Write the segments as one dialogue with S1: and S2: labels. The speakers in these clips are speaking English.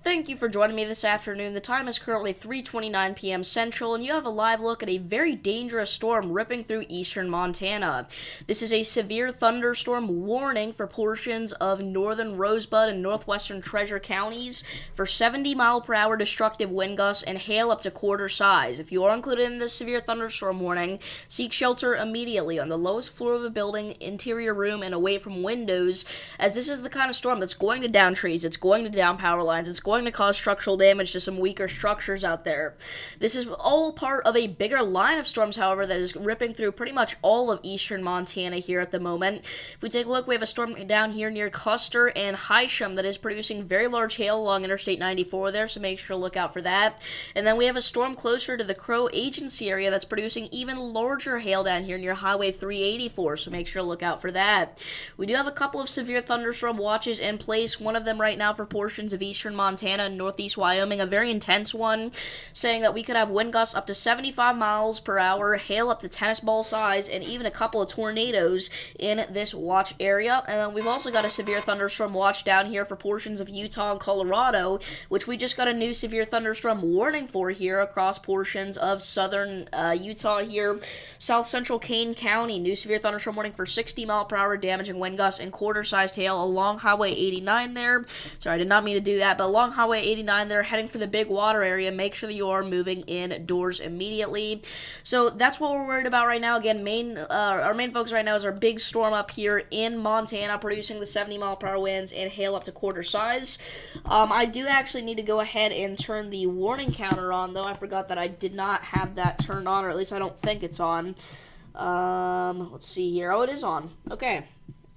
S1: Thank you for joining me this afternoon. The time is currently 3:29 p.m. Central, and you have a live look at a very dangerous storm ripping through eastern Montana. This is a severe thunderstorm warning for portions of northern Rosebud and northwestern Treasure counties for 70-mile-per-hour destructive wind gusts and hail up to quarter size. If you are included in this severe thunderstorm warning, seek shelter immediately on the lowest floor of a building, interior room, and away from windows, as this is the kind of storm that's going to down trees, it's going to down power lines, it's going to cause structural damage to some weaker structures out there. This is all part of a bigger line of storms, however, that is ripping through pretty much all of eastern Montana here at the moment. If we take a look, we have a storm down here near Custer and Hysham that is producing very large hail along Interstate 94 there, so make sure to look out for that. And then we have a storm closer to the Crow Agency area that's producing even larger hail down here near Highway 384, so make sure to look out for that. We do have a couple of severe thunderstorm watches in place, one of them right now for portions of eastern Montana and northeast Wyoming, a very intense one, saying that we could have wind gusts up to 75 miles per hour, hail up to tennis ball size, and even a couple of tornadoes in this watch area. And then we've also got a severe thunderstorm watch down here for portions of Utah and Colorado, which we just got a new severe thunderstorm warning for here across portions of southern Utah here. South central Kane County, new severe thunderstorm warning for 60-mile-per-hour damaging wind gusts and quarter-sized hail along Highway 89 there. Sorry, I did not mean to do that, but along Highway 89 there, heading for the big water area. Make sure that you are moving indoors immediately. So that's what we're worried about right now. Again, our main focus right now is our big storm up here in Montana, producing the 70-mile-per-hour winds and hail up to quarter size. I do actually need to go ahead and turn the warning counter on, though. I forgot that I did not have that turned on, or at least I don't think it's on. Let's see here. Oh, it is on. Okay.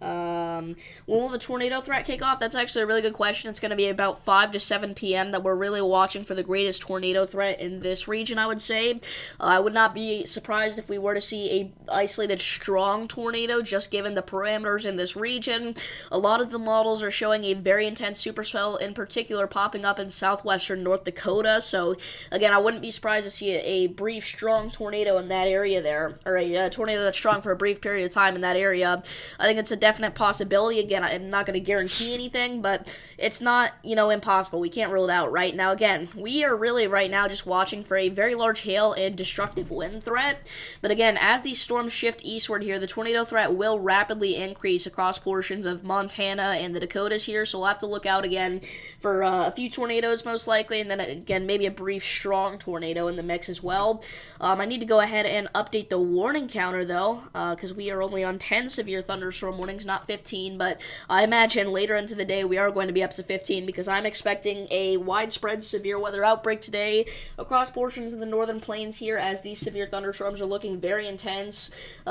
S1: When will the tornado threat kick off? That's actually a really good question. It's going to be about 5 to 7 p.m. that we're really watching for the greatest tornado threat in this region, I would say. I would not be surprised if we were to see a isolated strong tornado, just given the parameters in this region. A lot of the models are showing a very intense supercell, in particular popping up in southwestern North Dakota. So, again, I wouldn't be surprised to see a brief, strong tornado in that area there, or a tornado that's strong for a brief period of time in that area. I think it's a definite possibility. Again, I'm not going to guarantee anything, but it's not, impossible. We can't rule it out right now. Again, we are really right now just watching for a very large hail and destructive wind threat. But again, as these storms shift eastward here, the tornado threat will rapidly increase across portions of Montana and the Dakotas here, so we'll have to look out again for a few tornadoes most likely, and then again, maybe a brief strong tornado in the mix as well. I need to go ahead and update the warning counter, though, because we are only on 10 severe thunderstorm warnings, not 15, but I imagine later into the day we are going to be up to 15 because I'm expecting a widespread severe weather outbreak today across portions of the northern plains here as these severe thunderstorms are looking very intense.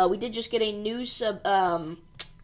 S1: We did just get a new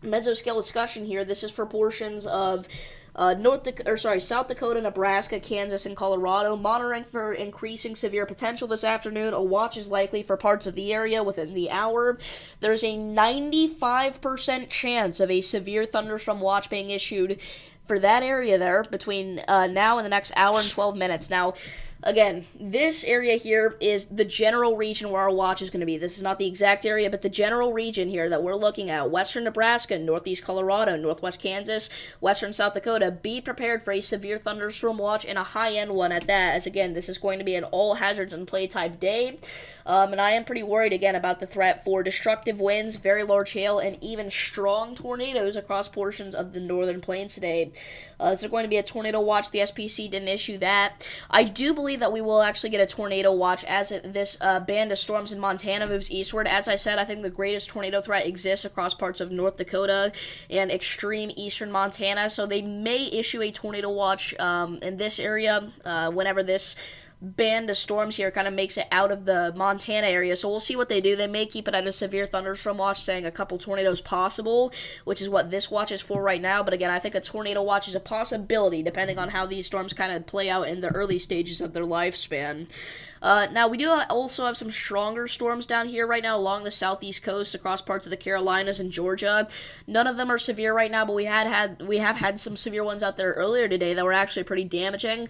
S1: mesoscale discussion here. This is for portions of South Dakota, Nebraska, Kansas, and Colorado. Monitoring for increasing severe potential this afternoon. A watch is likely for parts of the area within the hour. There's a 95% chance of a severe thunderstorm watch being issued for that area there between now and the next hour and 12 minutes. Now, again, this area here is the general region where our watch is going to be. This is not the exact area, but the general region here that we're looking at. Western Nebraska, northeast Colorado, northwest Kansas, western South Dakota. Be prepared for a severe thunderstorm watch and a high-end one at that, as again, this is going to be an all hazards and play type day. And I am pretty worried again about the threat for destructive winds, very large hail, and even strong tornadoes across portions of the northern plains today. This is going to be a tornado watch. The SPC didn't issue that. I do believe that we will actually get a tornado watch as this band of storms in Montana moves eastward. As I said, I think the greatest tornado threat exists across parts of North Dakota and extreme eastern Montana, so they may issue a tornado watch in this area whenever this band of storms here kind of makes it out of the Montana area, so we'll see what they do. They may keep it at a severe thunderstorm watch, saying a couple tornadoes possible, which is what this watch is for right now. But again, I think a tornado watch is a possibility depending on how these storms kind of play out in the early stages of their lifespan. Now, we do also have some stronger storms down here right now along the southeast coast across parts of the Carolinas and Georgia. None of them are severe right now, but we have had some severe ones out there earlier today that were actually pretty damaging.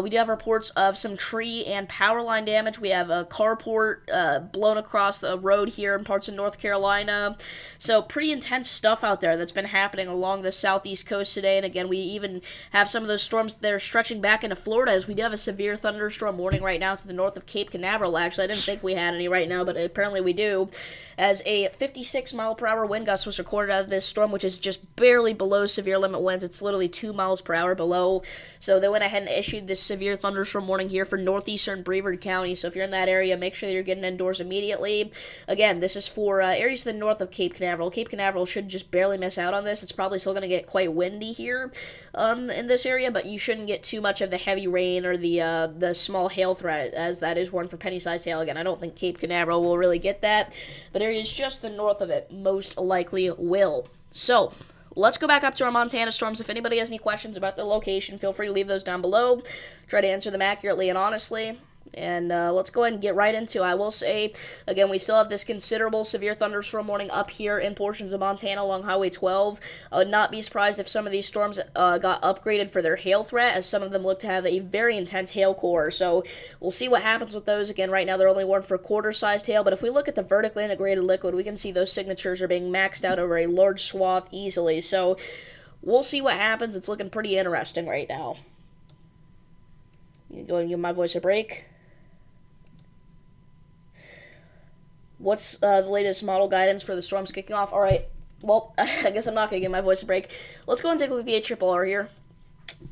S1: We do have reports of some tree and power line damage. We have a carport blown across the road here in parts of North Carolina. So pretty intense stuff out there that's been happening along the southeast coast today. And again, we even have some of those storms that are stretching back into Florida, as we do have a severe thunderstorm warning right now to the north of Cape Canaveral. Actually, I didn't think we had any right now, but apparently we do, as a 56-mile-per-hour wind gust was recorded out of this storm, which is just barely below severe limit winds. It's literally 2 miles per hour below. So they went ahead and issued this severe thunderstorm warning here for northeastern Brevard County. So if you're in that area, make sure that you're getting indoors immediately. Again, this is for areas to the north of Cape Canaveral. Cape Canaveral should just barely miss out on this. It's probably still going to get quite windy here in this area, but you shouldn't get too much of the heavy rain or the small hail threat, as that is warned for penny-sized hail. Again, I don't think Cape Canaveral will really get that, but areas just the north of it most likely will. So, let's go back up to our Montana storms. If anybody has any questions about their location, feel free to leave those down below. Try to answer them accurately and honestly. And let's go ahead and get right into it. I will say, again, we still have this considerable severe thunderstorm warning up here in portions of Montana along Highway 12. I would not be surprised if some of these storms got upgraded for their hail threat, as some of them look to have a very intense hail core. So we'll see what happens with those. Again, right now they're only warned for quarter-sized hail, but if we look at the vertically integrated liquid, we can see those signatures are being maxed out over a large swath easily. So we'll see what happens. It's looking pretty interesting right now. You go and give my voice a break. What's the latest model guidance for the storms kicking off? All right, well, I guess I'm not going to give my voice a break. Let's go and take a look at the ARRR here.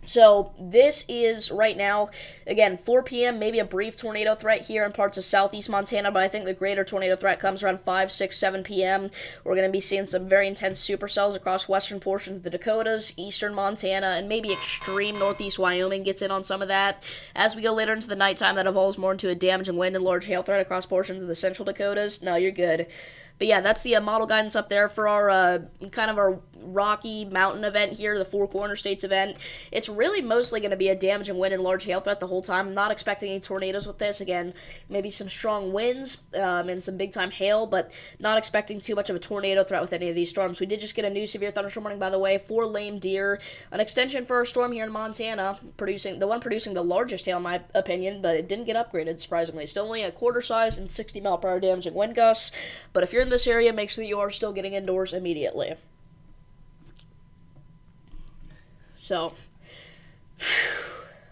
S1: So this is right now, again, 4 p.m., maybe a brief tornado threat here in parts of southeast Montana, but I think the greater tornado threat comes around 5, 6, 7 p.m. We're going to be seeing some very intense supercells across western portions of the Dakotas, eastern Montana, and maybe extreme northeast Wyoming gets in on some of that. As we go later into the nighttime, that evolves more into a damaging wind and large hail threat across portions of the central Dakotas. No, you're good. But yeah, that's the model guidance up there for our kind of our Rocky Mountain event here, the Four Corner States event. It's really mostly going to be a damaging wind and large hail threat the whole time. I'm not expecting any tornadoes with this. Again, maybe some strong winds and some big-time hail, but not expecting too much of a tornado threat with any of these storms. We did just get a new severe thunderstorm warning, by the way, for lame deer. An extension for our storm here in Montana, producing the largest hail, in my opinion, but it didn't get upgraded, surprisingly. Still only a quarter size and 60-mile-per-hour damaging wind gusts, but if you're in this area, make sure that you are still getting indoors immediately. So,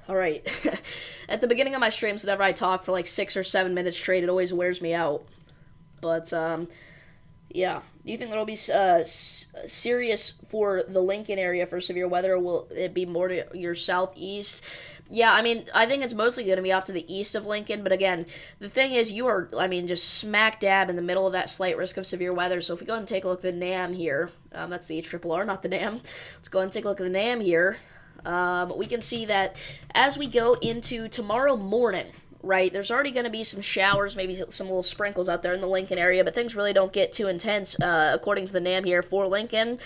S1: all right. At the beginning of my streams, whenever I talk for like 6 or 7 minutes straight, it always wears me out. But, yeah. Do you think it'll be serious for the Lincoln area for severe weather, or will it be more to your southeast? Yeah, I mean, I think it's mostly going to be off to the east of Lincoln, but again, the thing is, you are, I mean, just smack dab in the middle of that slight risk of severe weather. So if we go ahead and take a look at the NAM here, that's the ARRR, not the NAM. Let's go ahead and take a look at the NAM here. We can see that as we go into tomorrow morning, right, there's already going to be some showers, maybe some little sprinkles out there in the Lincoln area, but things really don't get too intense, according to the NAM here for Lincoln.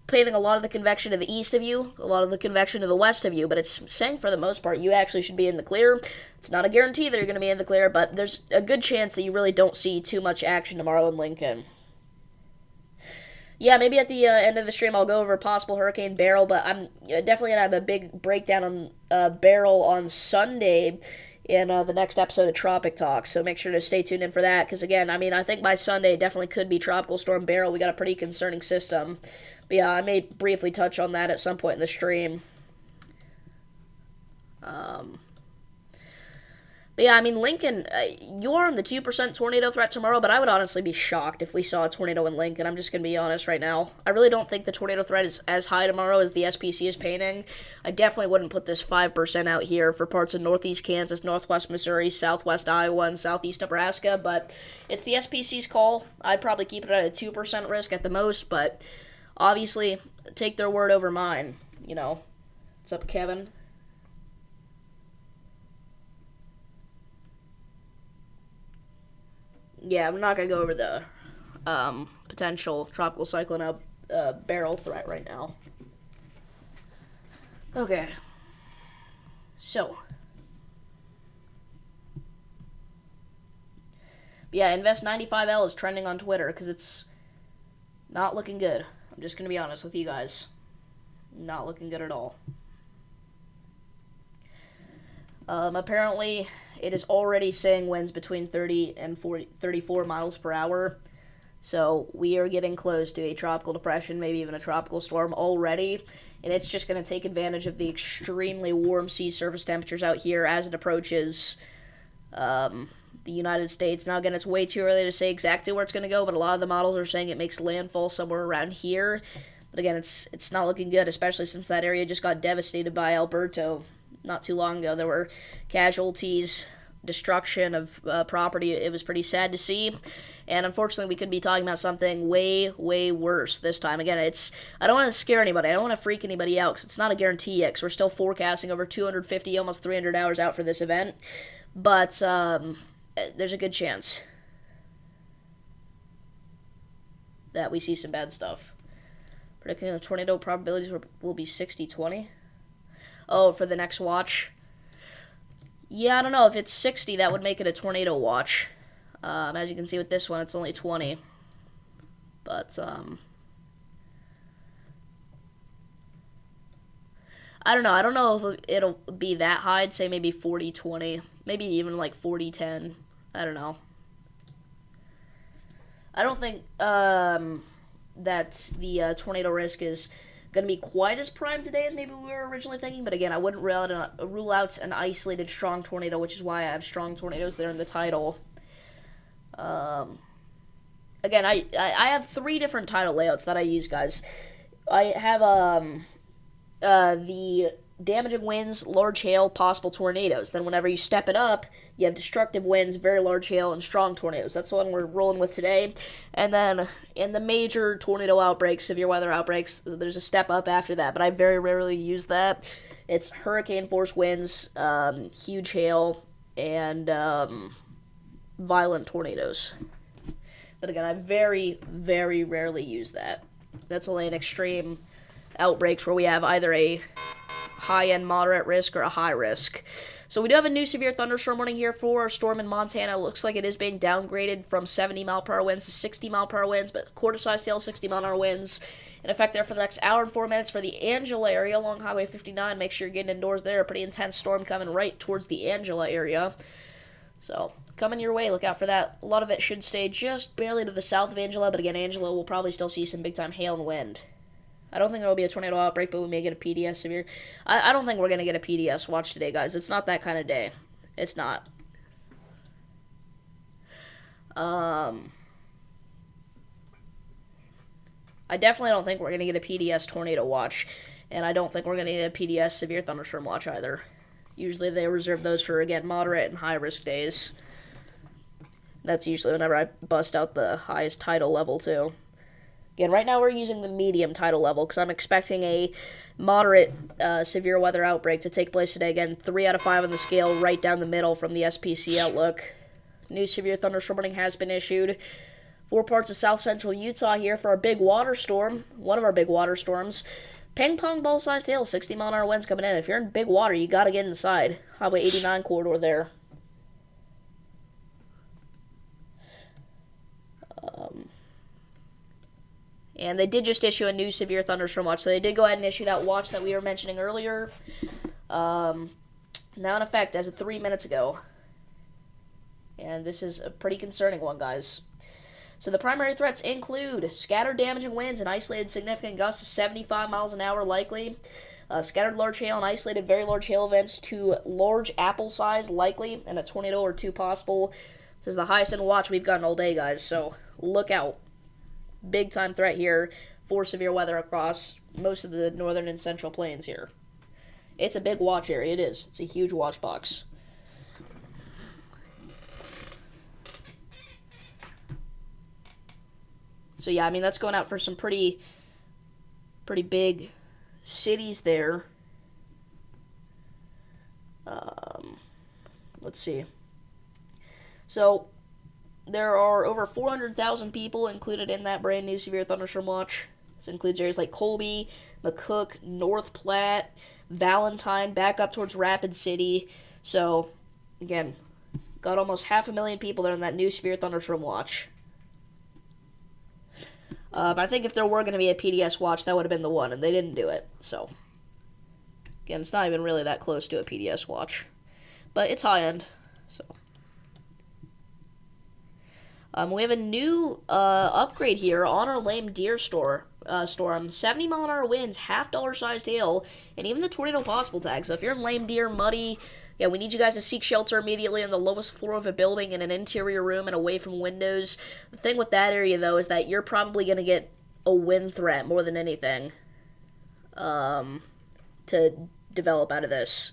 S1: Painting a lot of the convection to the east of you, a lot of the convection to the west of you, but it's saying for the most part you actually should be in the clear. It's not a guarantee that you're going to be in the clear, but there's a good chance that you really don't see too much action tomorrow in Lincoln. Yeah, maybe at the end of the stream I'll go over possible Hurricane Beryl, but I'm definitely going to have a big breakdown on Beryl on Sunday in the next episode of Tropic Talk, so make sure to stay tuned in for that, because again, I mean, I think by Sunday it definitely could be Tropical Storm Beryl. We got a pretty concerning system. But yeah, I may briefly touch on that at some point in the stream. But yeah, I mean, Lincoln, you are on the 2% tornado threat tomorrow, but I would honestly be shocked if we saw a tornado in Lincoln. I'm just going to be honest right now. I really don't think the tornado threat is as high tomorrow as the SPC is painting. I definitely wouldn't put this 5% out here for parts of northeast Kansas, northwest Missouri, southwest Iowa, and southeast Nebraska, but it's the SPC's call. I'd probably keep it at a 2% risk at the most, but obviously, take their word over mine, you know. What's up, Kevin? Yeah, I'm not going to go over the potential tropical cyclone Beryl threat right now. Okay. So, Yeah, Invest 95L is trending on Twitter because it's not looking good. I'm just going to be honest with you guys. Not looking good at all. Apparently, it is already saying winds between 30 and 34 miles per hour. So we are getting close to a tropical depression, maybe even a tropical storm already. And it's just going to take advantage of the extremely warm sea surface temperatures out here as it approaches the United States. Now, again, it's way too early to say exactly where it's going to go, but a lot of the models are saying it makes landfall somewhere around here. But again, it's not looking good, especially since that area just got devastated by Alberto not too long ago. There were casualties, destruction of property. It was pretty sad to see. And unfortunately, we could be talking about something way, way worse this time. Again, I don't want to scare anybody. I don't want to freak anybody out because it's not a guarantee yet because we're still forecasting over 250, almost 300 hours out for this event. But there's a good chance that we see some bad stuff. Predicting the tornado probabilities will be 60-20. Oh, for the next watch? Yeah, I don't know. If it's 60, that would make it a tornado watch. As you can see with this one, it's only 20. But, I don't know. I don't know if it'll be that high. I'd say maybe 40-20. Maybe even like 40-10. I don't know. I don't think, that the tornado risk is going to be quite as prime today as maybe we were originally thinking. But again, I wouldn't rule out an isolated strong tornado, which is why I have strong tornadoes there in the title. Again, I have 3 different title layouts that I use, guys. I have the damaging winds, large hail, possible tornadoes. Then whenever you step it up, you have destructive winds, very large hail, and strong tornadoes. That's the one we're rolling with today. And then in the major tornado outbreaks, severe weather outbreaks, there's a step up after that, but I very rarely use that. It's hurricane force winds, huge hail, and violent tornadoes. But again, I very, very rarely use that. That's only in extreme outbreaks where we have either a high-end moderate risk or a high risk. So we do have a new severe thunderstorm warning here for a storm in Montana. It looks like it is being downgraded from 70-mile-per-hour winds to 60-mile-per-hour winds, but quarter-size tail 60-mile-per-hour winds in effect there for the next hour and 4 minutes for the Angela area along Highway 59. Make sure you're getting indoors there. A pretty intense storm coming right towards the Angela area. So coming your way, look out for that. A lot of it should stay just barely to the south of Angela, but again, Angela will probably still see some big-time hail and wind. I don't think there will be a tornado outbreak, but we may get a PDS severe. I don't think we're going to get a PDS watch today, guys. It's not that kind of day. It's not. I definitely don't think we're going to get a PDS tornado watch, and I don't think we're going to get a PDS severe thunderstorm watch either. Usually they reserve those for, again, moderate and high-risk days. That's usually whenever I bust out the highest tidal level, too. Again, right now we're using the medium tidal level because I'm expecting a moderate severe weather outbreak to take place today. Again, 3 out of 5 on the scale, right down the middle from the SPC outlook. New severe thunderstorm warning has been issued. 4 parts of south-central Utah here for our big water storm, one of our big water storms. Ping-pong ball-sized hail, 60-mile-an-hour winds coming in. If you're in big water, you got to get inside. Highway 89 corridor there. And they did just issue a new severe thunderstorm watch, so they did go ahead and issue that watch that we were mentioning earlier. Now in effect as of 3 minutes ago. And this is a pretty concerning one, guys. So the primary threats include scattered damaging winds and isolated significant gusts of 75 miles an hour likely. Scattered large hail and isolated very large hail events to large apple size likely, and a tornado or 2 possible. This is the highest end watch we've gotten all day, guys, so look out. Big time threat here for severe weather across most of the northern and central plains here. It's a big watch area. It is. It's a huge watch box. So yeah, I mean that's going out for some pretty big cities there. Let's see. So there are over 400,000 people included in that brand new severe thunderstorm watch. This includes areas like Colby, McCook, North Platte, Valentine, back up towards Rapid City. So, again, Got almost 500,000 people there in that new severe thunderstorm watch. But I think if there were going to be a PDS watch, that would have been the one, and they didn't do it. So, again, it's not even really that close to a PDS watch. But it's high-end, so. We have a new upgrade here on our Lame Deer storm. 70-mile-an-hour winds, half-dollar-sized hail, and even the tornado possible tag. So if you're in Lame Deer, muddy, yeah, we need you guys to seek shelter immediately on the lowest floor of a building in an interior room and away from windows. The thing with that area, though, is that you're probably going to get a wind threat more than anything to develop out of this.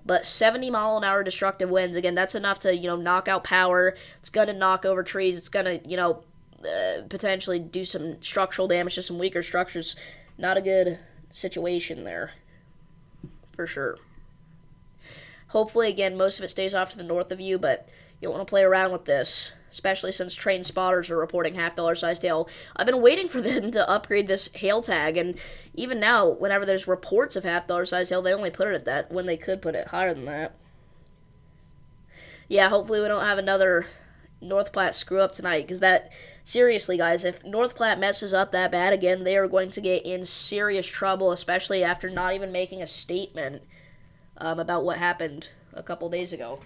S1: But 70-mile-an-hour destructive winds, again, that's enough to, knock out power. It's going to knock over trees. It's going to, potentially do some structural damage to some weaker structures. Not a good situation there, for sure. Hopefully, again, most of it stays off to the north of you, but you'll want to play around with this, especially since trained spotters are reporting half-dollar-sized hail. I've been waiting for them to upgrade this hail tag, and even now, whenever there's reports of half-dollar-sized hail, they only put it at that when they could put it higher than that. Yeah, hopefully we don't have another North Platte screw up tonight, because that, seriously, guys, if North Platte messes up that bad again, they are going to get in serious trouble, especially after not even making a statement about what happened a couple days ago.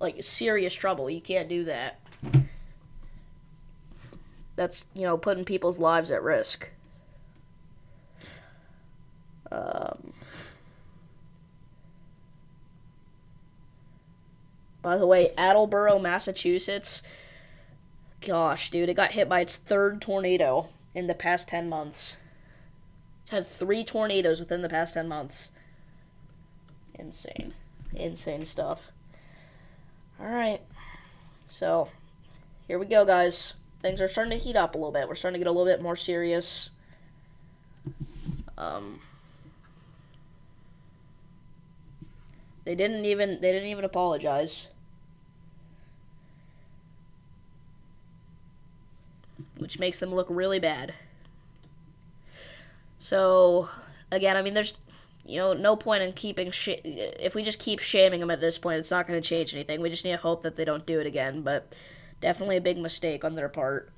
S1: Like, serious trouble. You can't do that. That's, putting people's lives at risk. By the way, Attleboro, Massachusetts, gosh, dude, it got hit by its third tornado in the past 10 months. It's had 3 tornadoes within the past 10 months. Insane. Insane stuff. Alright. So, here we go, guys. Things are starting to heat up a little bit. We're starting to get a little bit more serious. They didn't even apologize. Which makes them look really bad. So, again, I mean, there's, no point in keeping if we just keep shaming them at this point, it's not going to change anything. We just need to hope that they don't do it again, but definitely a big mistake on their part.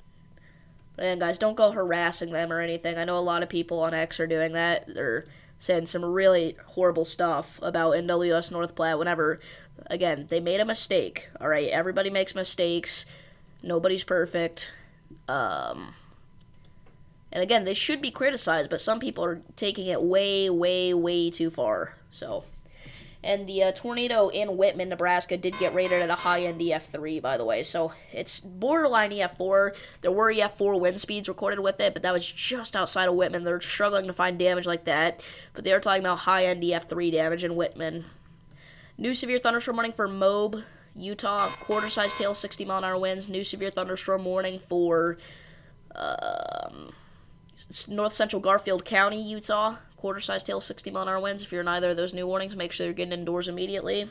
S1: But again, guys, don't go harassing them or anything. I know a lot of people on X are doing that. They're saying some really horrible stuff about NWS North Platte whenever, again, they made a mistake, alright? Everybody makes mistakes. Nobody's perfect. And again, they should be criticized, but some people are taking it way, way, way too far. So, and the tornado in Whitman, Nebraska did get rated at a high-end EF3, by the way. So, it's borderline EF4. There were EF4 wind speeds recorded with it, but that was just outside of Whitman. They're struggling to find damage like that. But they are talking about high-end EF3 damage in Whitman. New severe thunderstorm warning for Moab, Utah. Quarter-sized tail, 60-mile-an-hour winds. New severe thunderstorm warning for North Central Garfield County, Utah. Quarter-sized tail, 60-mile-an-hour winds. If you're in either of those new warnings, make sure you're getting indoors immediately.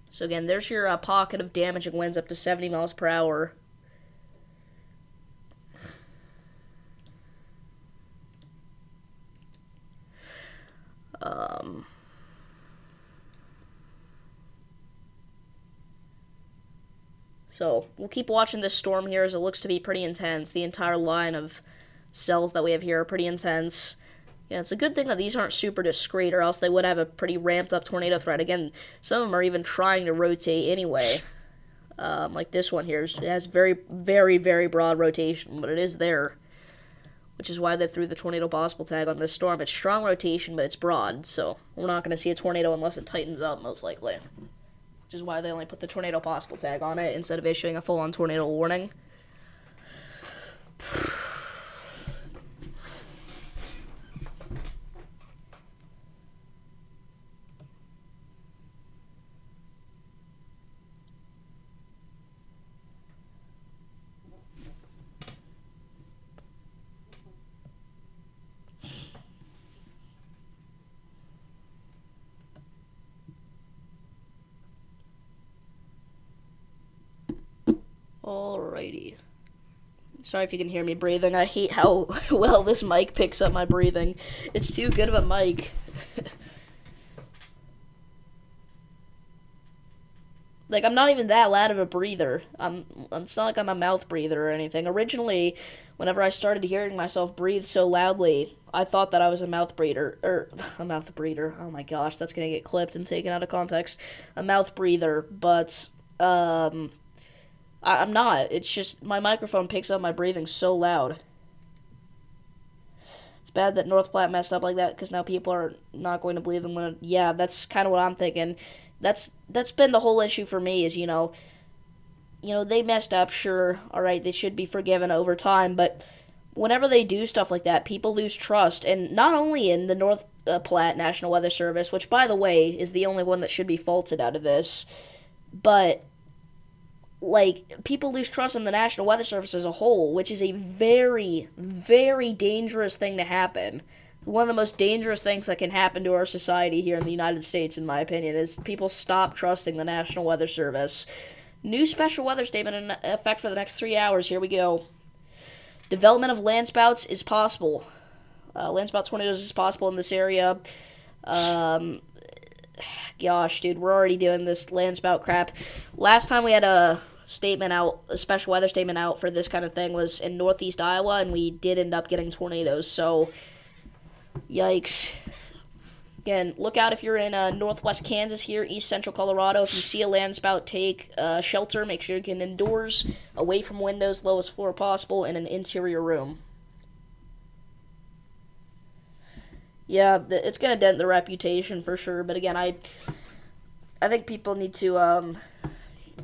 S1: So again, there's your pocket of damaging winds up to 70 miles per hour. So, we'll keep watching this storm here as it looks to be pretty intense. The entire line of cells that we have here are pretty intense. Yeah, it's a good thing that these aren't super discreet, or else they would have a pretty ramped up tornado threat. Again, some of them are even trying to rotate anyway. Like this one here. It has very, very, very broad rotation, but it is there. Which is why they threw the tornado possible tag on this storm. It's strong rotation, but it's broad, so we're not going to see a tornado unless it tightens up, most likely. Which is why they only put the tornado possible tag on it instead of issuing a full-on tornado warning. Alrighty. Sorry if you can hear me breathing. I hate how well this mic picks up my breathing. It's too good of a mic. Like, I'm not even that loud of a breather. It's not like I'm a mouth breather or anything. Originally, whenever I started hearing myself breathe so loudly, I thought that I was a mouth breather. A mouth breather. Oh my gosh, that's gonna get clipped and taken out of context. A mouth breather, but, I'm not. It's just, my microphone picks up my breathing so loud. It's bad that North Platte messed up like that, because now people are not going to believe them when, yeah, that's kind of what I'm thinking. That's been the whole issue for me is, they messed up, sure, alright, they should be forgiven over time, but whenever they do stuff like that, people lose trust, and not only in the North Platte National Weather Service, which, by the way, is the only one that should be faulted out of this, but, like, people lose trust in the National Weather Service as a whole, which is a very, very dangerous thing to happen. One of the most dangerous things that can happen to our society here in the United States, in my opinion, is people stop trusting the National Weather Service. New special weather statement in effect for the next 3 hours. Here we go. Development of landspouts is possible. Landspout tornadoes is possible in this area. Gosh, dude, we're already doing this landspout crap. Last time we had a special weather statement out for this kind of thing was in northeast Iowa, and we did end up getting tornadoes, so yikes. Again, look out if you're in northwest Kansas here, east central Colorado. If you see a landspout, take shelter. Make sure you're getting indoors, away from windows, lowest floor possible, in an interior room. Yeah, it's going to dent the reputation for sure, but again, I think people need to,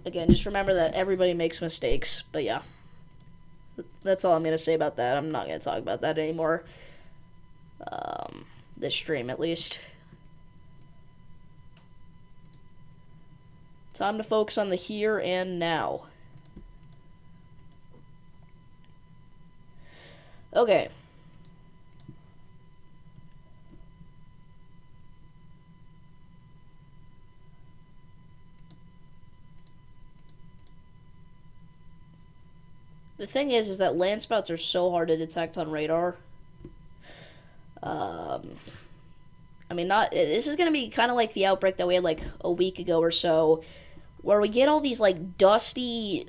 S1: again, just remember that everybody makes mistakes, but yeah. That's all I'm going to say about that. I'm not going to talk about that anymore. This stream, at least. Time to focus on the here and now. Okay. The thing is that landspouts are so hard to detect on radar. This is going to be kind of like the outbreak that we had, like, a week ago or so, where we get all these, like, dusty,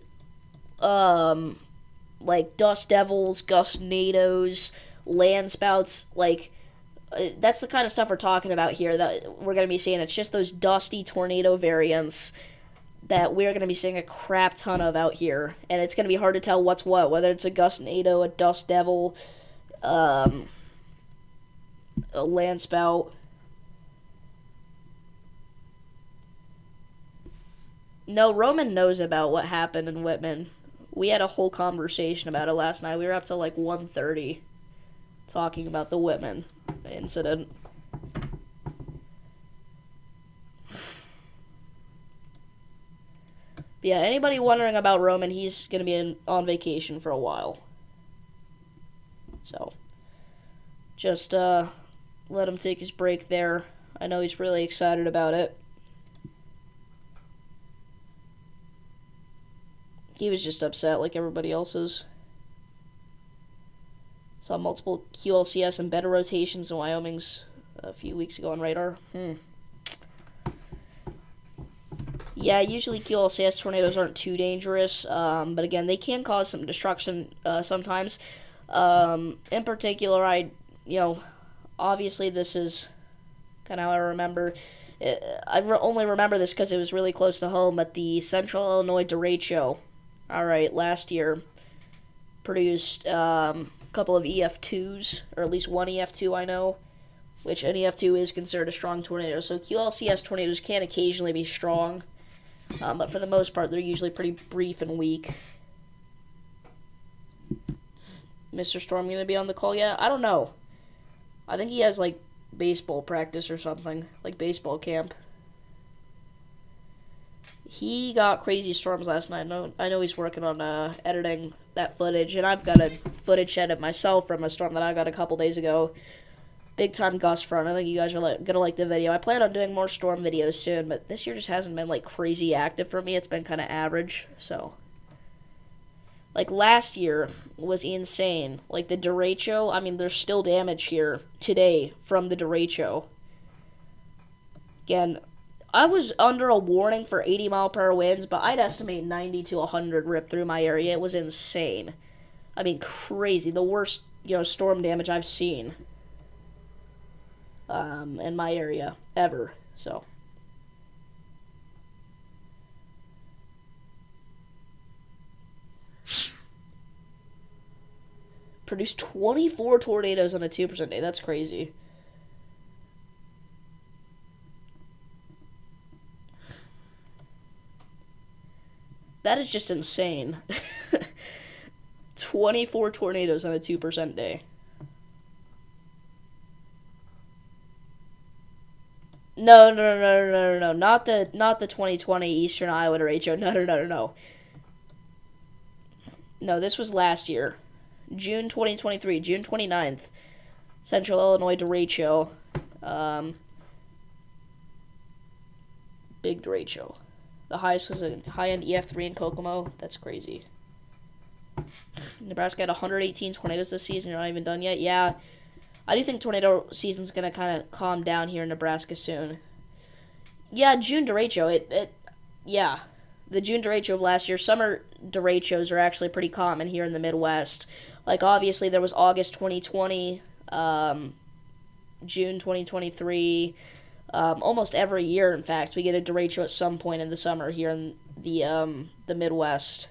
S1: like, dust devils, gustnadoes, landspouts, like, that's the kind of stuff we're talking about here that we're going to be seeing. It's just those dusty tornado variants that we're going to be seeing a crap ton of out here, and it's going to be hard to tell what's what, whether it's a gustnado, a dust devil, a landspout. No, Roman knows about what happened in Whitman. We had a whole conversation about it last night. We were up till like 1:30 talking about the Whitman incident. Yeah, anybody wondering about Roman, he's going to be on vacation for a while. So, just let him take his break there. I know he's really excited about it. He was just upset like everybody else is. Saw multiple QLCS and better rotations in Wyoming's a few weeks ago on radar. Yeah, usually QLCS tornadoes aren't too dangerous, but again, they can cause some destruction sometimes. In particular, obviously this is kind of how I remember. Only remember this because it was really close to home, but the Central Illinois Derecho, last year, produced a couple of EF2s, or at least one EF2 I know, which an EF2 is considered a strong tornado. So QLCS tornadoes can occasionally be strong, but for the most part, they're usually pretty brief and weak. Mr. Storm going to be on the call yet? I don't know. I think he has, like, baseball practice or something, like baseball camp. He got crazy storms last night. I know he's working on editing that footage, and I've got a footage edit myself from a storm that I got a couple days ago. Big time gust front. I think you guys are gonna like the video. I plan on doing more storm videos soon, but this year just hasn't been like crazy active for me. It's been kind of average, so Like last year was insane. Like the Derecho, I mean, there's still damage here today from the Derecho. Again, I was under a warning for 80-mile-per-hour winds, but I'd estimate 90 to 100 ripped through my area. It was insane. I mean, crazy. The worst, storm damage I've seen in my area ever. So. Produced 24 tornadoes on a 2% day. That's crazy. That is just insane. 24 tornadoes on a 2% day. No. Not the 2020 Eastern Iowa derecho. No. No, this was last year. June 2023, June 29th. Central Illinois derecho. Big derecho. The highest was a high-end EF3 in Kokomo. That's crazy. Nebraska had 118 tornadoes this season. You're not even done yet? Yeah. I do think tornado season's going to kind of calm down here in Nebraska soon. Yeah, June derecho. Yeah. The June derecho of last year. Summer derechos are actually pretty common here in the Midwest. Like, obviously, there was August 2020, June 2023. Almost every year, in fact, we get a derecho at some point in the summer here in the Midwest.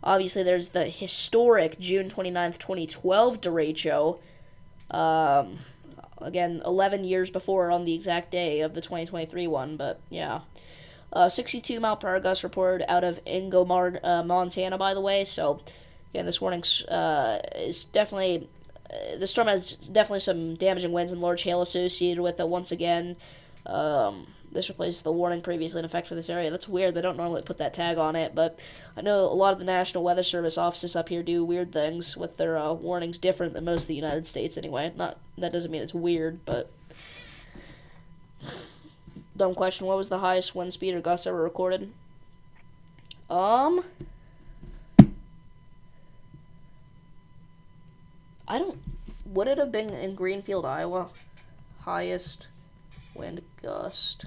S1: Obviously, there's the historic June 29th, 2012 derecho. Again, 11 years before on the exact day of the 2023 one, but yeah. 62-mile-per-hour gust reported out of Ingomar, Montana, by the way. So, again, this warning is definitely... the storm has definitely some damaging winds and large hail associated with it once again. This replaces the warning previously in effect for this area. That's weird. They don't normally put that tag on it, but I know a lot of the National Weather Service offices up here do weird things with their warnings different than most of the United States anyway. That doesn't mean it's weird, but... Dumb question. What was the highest wind speed or gust ever recorded? I don't... Would it have been in Greenfield, Iowa? Highest wind gust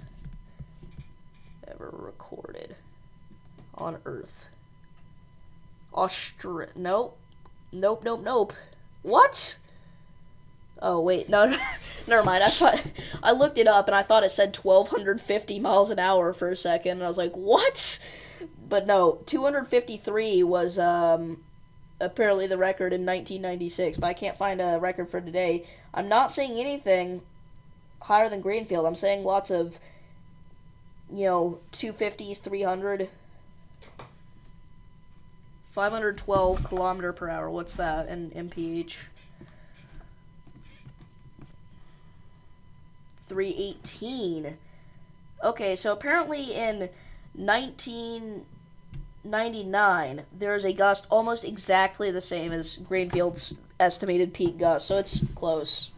S1: ever recorded on Earth. Nope. What? Oh, wait. No, never mind. I looked it up, and I thought it said 1,250 miles an hour for a second, and I was like, what? But no, 253 was, apparently the record in 1996, but I can't find a record for today. I'm not saying anything higher than Greenfield. I'm saying lots of, 250s, 300, 512 kilometer per hour. What's that in mph? 318. Okay, so apparently in 1999, there's a gust almost exactly the same as Greenfield's estimated peak gust, so it's close.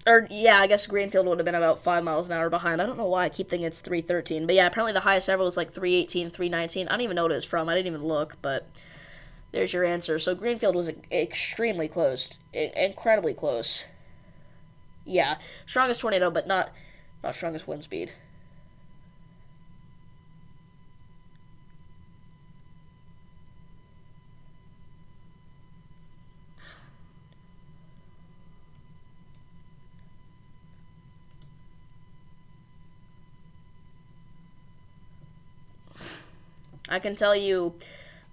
S1: Or, yeah, I guess Greenfield would have been about 5 miles an hour behind. I don't know why I keep thinking it's 313. But yeah, apparently the highest ever was like 318, 319. I don't even know what it was from. I didn't even look, but there's your answer. So Greenfield was extremely close. Incredibly close. Yeah, strongest tornado, but not strongest wind speed. I can tell you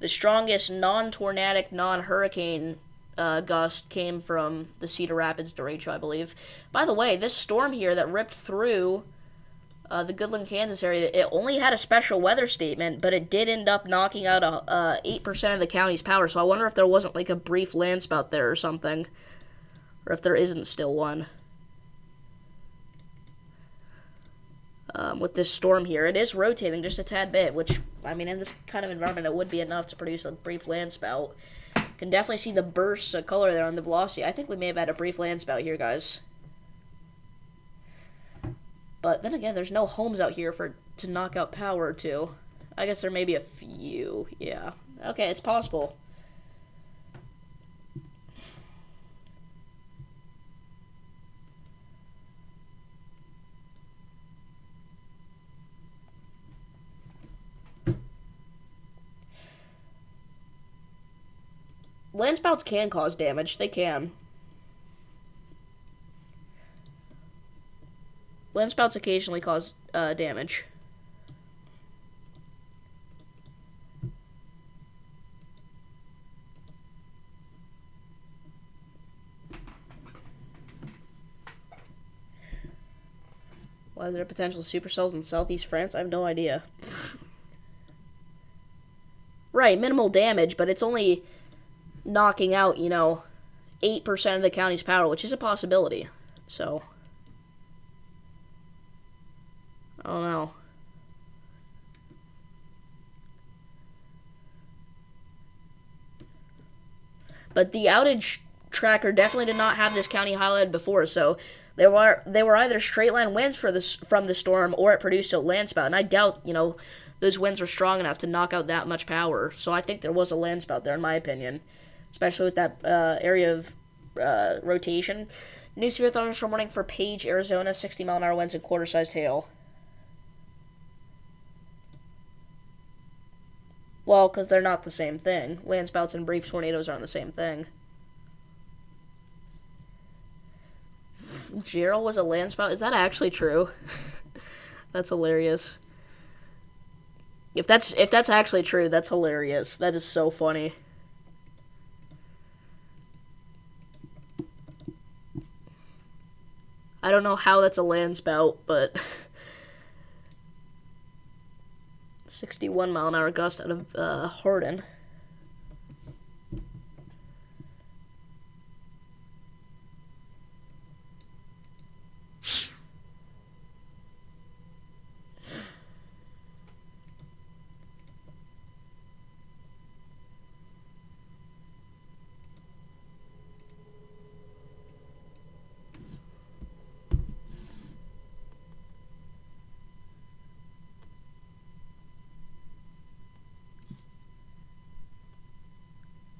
S1: the strongest non-tornadic, non-hurricane gust came from the Cedar Rapids derecho, I believe. By the way, this storm here that ripped through the Goodland, Kansas area, it only had a special weather statement, but it did end up knocking out 8% of the county's power, so I wonder if there wasn't like a brief landspout there or something, or if there isn't still one. With this storm here, it is rotating just a tad bit, which, I mean, in this kind of environment, it would be enough to produce a brief landspout. Can definitely see the bursts of color there on the velocity. I think we may have had a brief landspout here, guys. But then again, there's no homes out here to knock out power to. I guess there may be a few. Yeah. Okay, it's possible. Landspouts can cause damage. They can. Landspouts occasionally cause damage. Why is there potential supercells in southeast France? I have no idea. Right, minimal damage, but it's only knocking out, 8% of the county's power, which is a possibility. So, I don't know. But the outage tracker definitely did not have this county highlighted before, so they were either straight line winds from the storm, or it produced a landspout. And I doubt, those winds were strong enough to knock out that much power. So I think there was a landspout there, in my opinion, especially with that area of rotation. New severe thunderstorm warning for Page, Arizona, 60-mile-an-hour winds and quarter-sized hail. Well, because they're not the same thing. Landspouts and brief tornadoes aren't the same thing. Gerald was a landspout? Is that actually true? That's hilarious. If that's actually true, that's hilarious. That is so funny. I don't know how that's a landspout, but 61-mile-an-hour gust out of Hardin.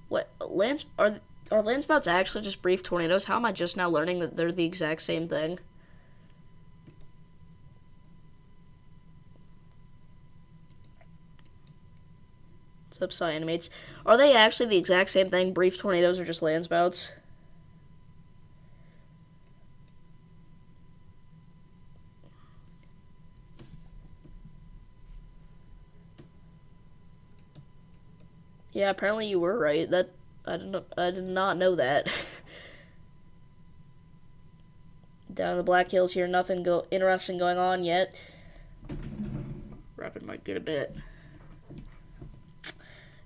S1: What are landspouts actually just brief tornadoes? How am I just now learning that they're the exact same thing? Subcyanimates. Are they actually the exact same thing? Brief tornadoes are just landspouts? Yeah, apparently you were right. I did not know that. Down in the Black Hills here, nothing interesting going on yet. Rapid might get a bit.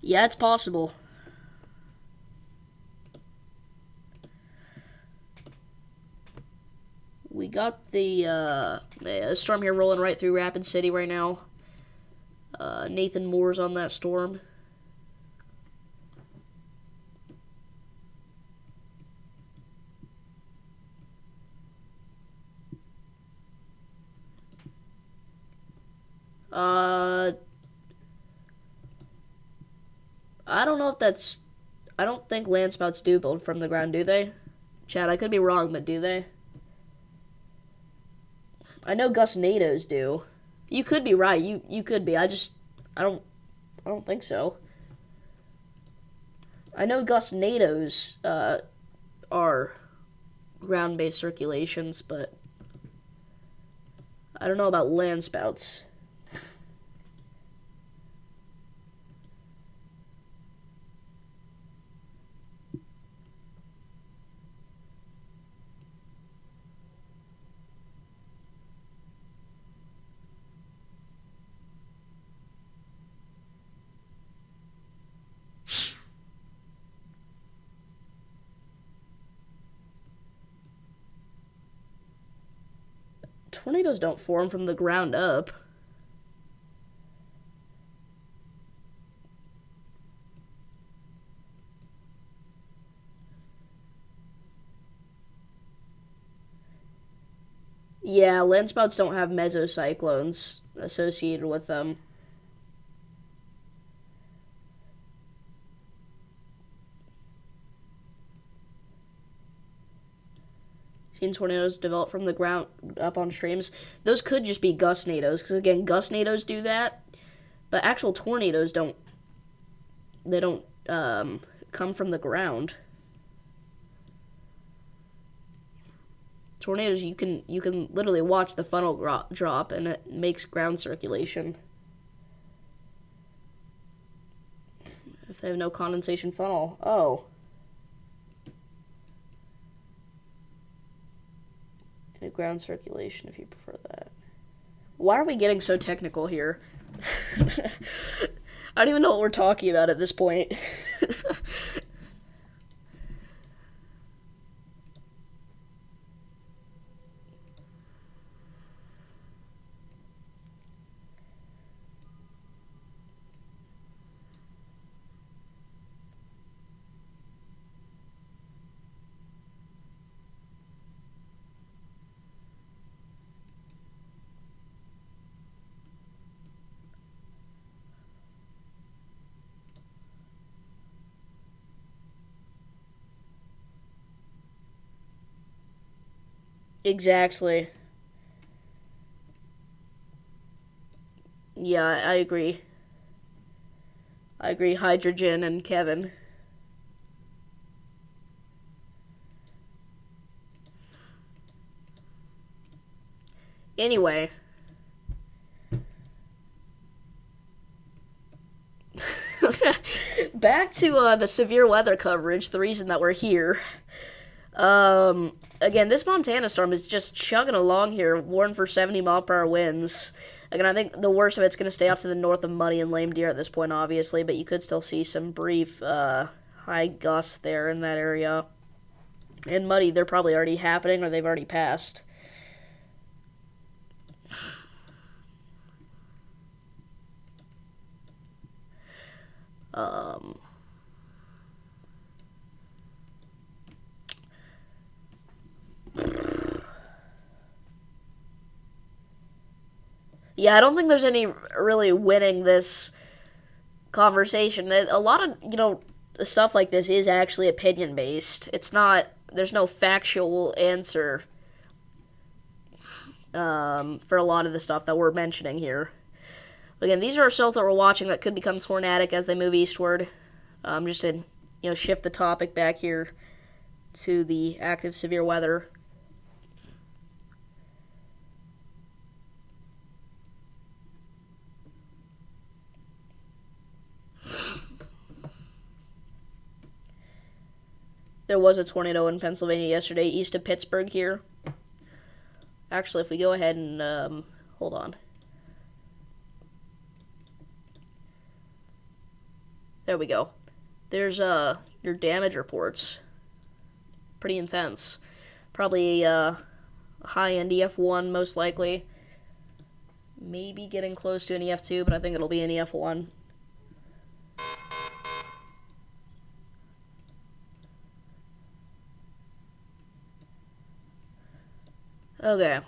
S1: Yeah, it's possible. We got the storm here rolling right through Rapid City right now. Nathan Moore's on that storm. I don't know if that's... I don't think landspouts do build from the ground, do they? Chad, I could be wrong, but do they? I know gustnados do. You could be right. You could be. I don't think so. I know gustnados are ground-based circulations, but I don't know about landspouts. Tornadoes don't form from the ground up. Yeah, landspouts don't have mesocyclones associated with them. seen tornadoes develop from the ground up on streams. Those could just be gustnadoes, because again, gustnadoes do that, but actual tornadoes don't. They don't come from the ground. Tornadoes, you can literally watch the funnel drop, and it makes ground circulation. If they have no condensation funnel, oh. Ground circulation, if you prefer that. Why are we getting so technical here? I don't even know what we're talking about at this point. Exactly. Yeah, I agree. I agree, Hydrogen and Kevin. Anyway. Back to the severe weather coverage, the reason that we're here. Again, this Montana storm is just chugging along here, warned for 70-mile-per-hour winds. Again, I think the worst of it's going to stay off to the north of Muddy and Lame Deer at this point, obviously, but you could still see some brief high gusts there in that area. And Muddy, they're probably already happening, or they've already passed. Yeah, I don't think there's any really winning this conversation. A lot of, stuff like this is actually opinion based. It's not, there's no factual answer for a lot of the stuff that we're mentioning here. Again, these are cells that we're watching that could become tornadic as they move eastward. Just to, shift the topic back here to the active severe weather. There was a tornado in Pennsylvania yesterday, east of Pittsburgh here. Actually, if we go ahead and, hold on. There we go. There's, your damage reports. Pretty intense. Probably, high-end EF1, most likely. Maybe getting close to an EF2, but I think it'll be an EF1. Okay.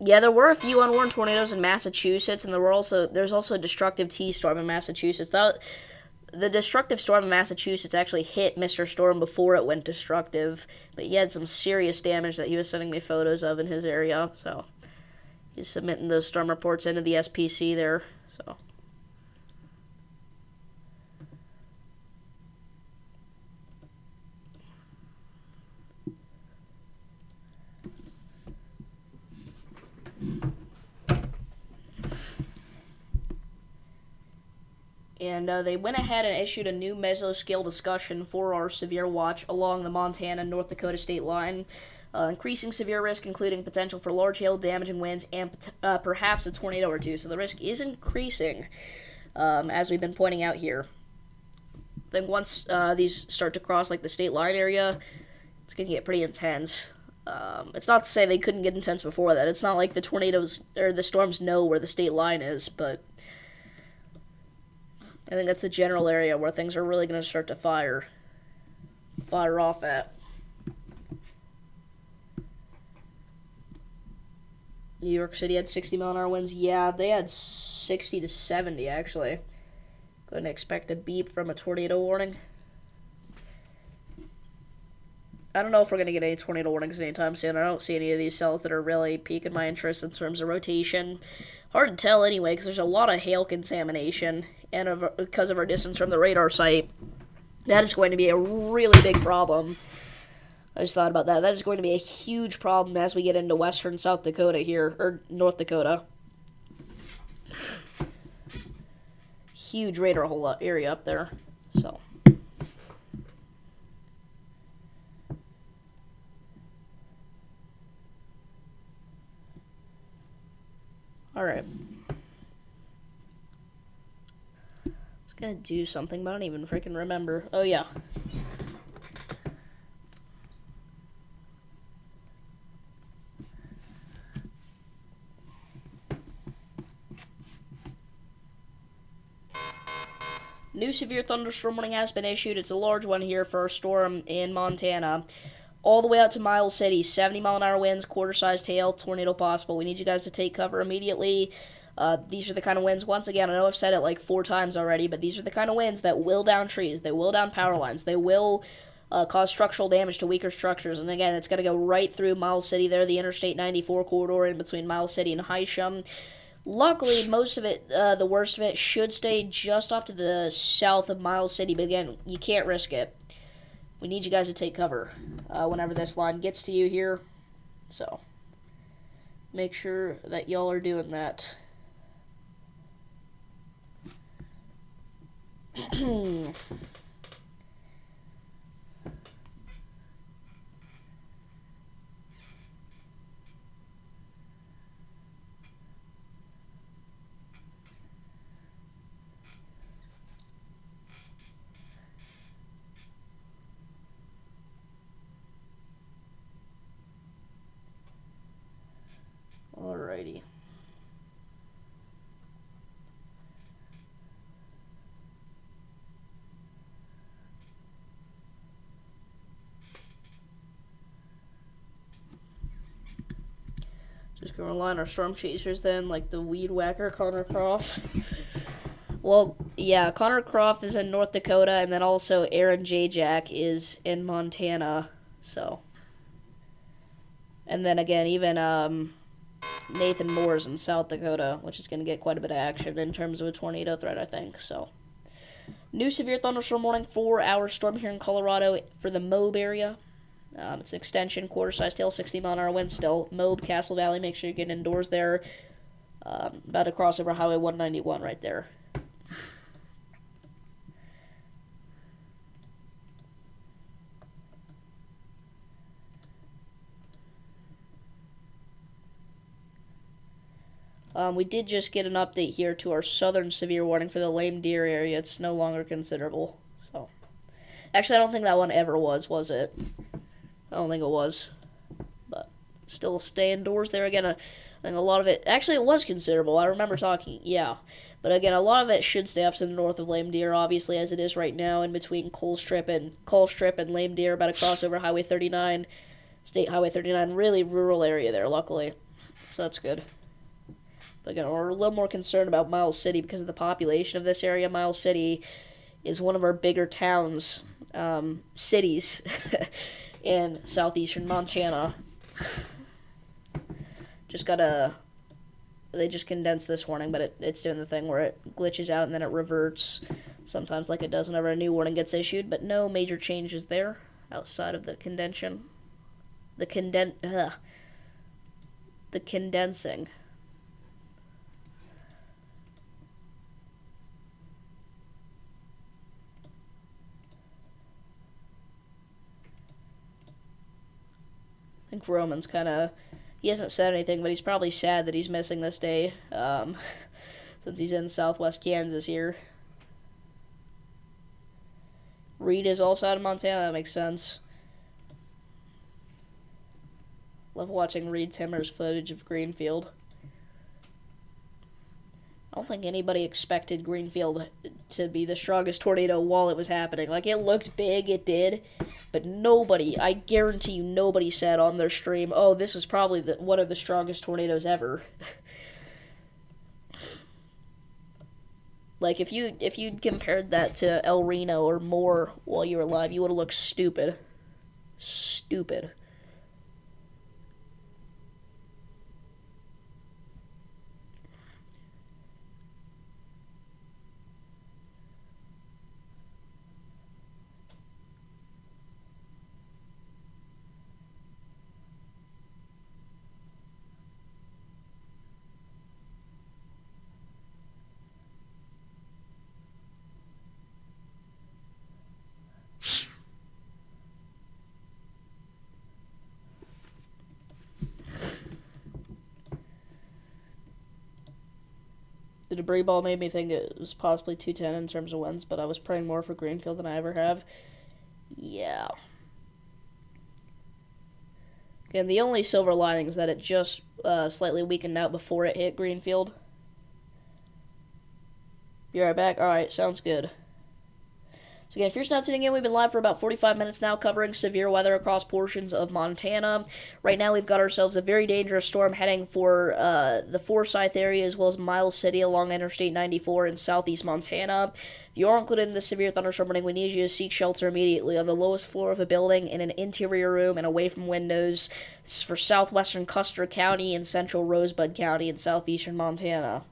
S1: Yeah, there were a few unwarned tornadoes in Massachusetts, and there's also a destructive T-storm in Massachusetts. The destructive storm in Massachusetts actually hit Mr. Storm before it went destructive, but he had some serious damage that he was sending me photos of in his area, so he's submitting those storm reports into the SPC there, so. And they went ahead and issued a new mesoscale discussion for our severe watch along the Montana and North Dakota state line, increasing severe risk, including potential for large hail, damaging winds, and perhaps a tornado or two. So the risk is increasing, as we've been pointing out here. I think once these start to cross like the state line area, it's going to get pretty intense. It's not to say they couldn't get intense before that. It's not like the tornadoes or the storms know where the state line is, but I think that's the general area where things are really going to start to fire off at. New York City had 60-mile-an-hour winds. Yeah, they had 60 to 70, actually. Going to expect a beep from a tornado warning. I don't know if we're going to get any tornado warnings anytime soon. I don't see any of these cells that are really piquing my interest in terms of rotation. Hard to tell anyway, because there's a lot of hail contamination, and because of our distance from the radar site, that is going to be a really big problem. I just thought about that. That is going to be a huge problem as we get into western South Dakota here, or North Dakota. Huge radar hole area up there, so... Alright. I was gonna do something, but I don't even freaking remember. Oh, yeah. New severe thunderstorm warning has been issued. It's a large one here for a storm in Montana. All the way out to Miles City, 70-mile-an-hour winds, quarter-sized hail, tornado possible. We need you guys to take cover immediately. These are the kind of winds, once again, I know I've said it like 4 times already, but these are the kind of winds that will down trees, they will down power lines, they will cause structural damage to weaker structures. And again, it's going to go right through Miles City there, the Interstate 94 corridor in between Miles City and Hysham. Luckily, most of it, the worst of it, should stay just off to the south of Miles City, but again, you can't risk it. We need you guys to take cover whenever this line gets to you here. So, make sure that y'all are doing that. Alrighty. Just gonna rely on our storm chasers then, like the weed whacker Connor Croft. Well, yeah, Connor Croft is in North Dakota, and then also Aaron J. Jack is in Montana, so. And then again, even Nathan Moore's in South Dakota, which is going to get quite a bit of action in terms of a tornado threat, I think, so. New severe thunderstorm warning, 4-hour storm here in Colorado for the Moab area. It's an extension, quarter-sized hail, 60-mile-an-hour wind still. Moab, Castle Valley, make sure you get indoors there. About to cross over Highway 191 right there. We did just get an update here to our southern severe warning for the Lame Deer area. It's no longer considerable. So, actually, I don't think that one ever was it? I don't think it was. But still stay indoors there. Again, I think a lot of it... Actually, it was considerable. I remember talking, yeah. But again, a lot of it should stay off to the north of Lame Deer, obviously, as it is right now, in between Coal Strip and Lame Deer, about to cross over Highway 39, State Highway 39. Really rural area there, luckily. So that's good. But again, we're a little more concerned about Miles City because of the population of this area. Miles City is one of our bigger towns, cities, in southeastern Montana. They just condensed this warning, but it's doing the thing where it glitches out and then it reverts, sometimes like it does whenever a new warning gets issued, but no major changes there outside of the condensing. The condensing. I think Roman's kind of... He hasn't said anything, but he's probably sad that he's missing this day, since he's in southwest Kansas here. Reed is also out of Montana, that makes sense. Love watching Reed Timmer's footage of Greenfield. I don't think anybody expected Greenfield to be the strongest tornado while it was happening. Like, it looked big, it did, but nobody, I guarantee you, nobody said on their stream, oh, this was probably one of the strongest tornadoes ever. Like, if you'd compared that to El Reno or more while you were alive, you would have looked stupid. Stupid. The debris ball made me think it was possibly 210 in terms of wins, but I was praying more for Greenfield than I ever have. Yeah. And the only silver lining is that it just slightly weakened out before it hit Greenfield. Be right back? Alright, sounds good. So again, if you're just now tuning in, we've been live for about 45 minutes now, covering severe weather across portions of Montana. Right now, we've got ourselves a very dangerous storm heading for the Forsyth area, as well as Miles City along Interstate 94 in southeast Montana. If you are included in this severe thunderstorm warning, we need you to seek shelter immediately on the lowest floor of a building, in an interior room, and away from windows. This is for southwestern Custer County and central Rosebud County in southeastern Montana.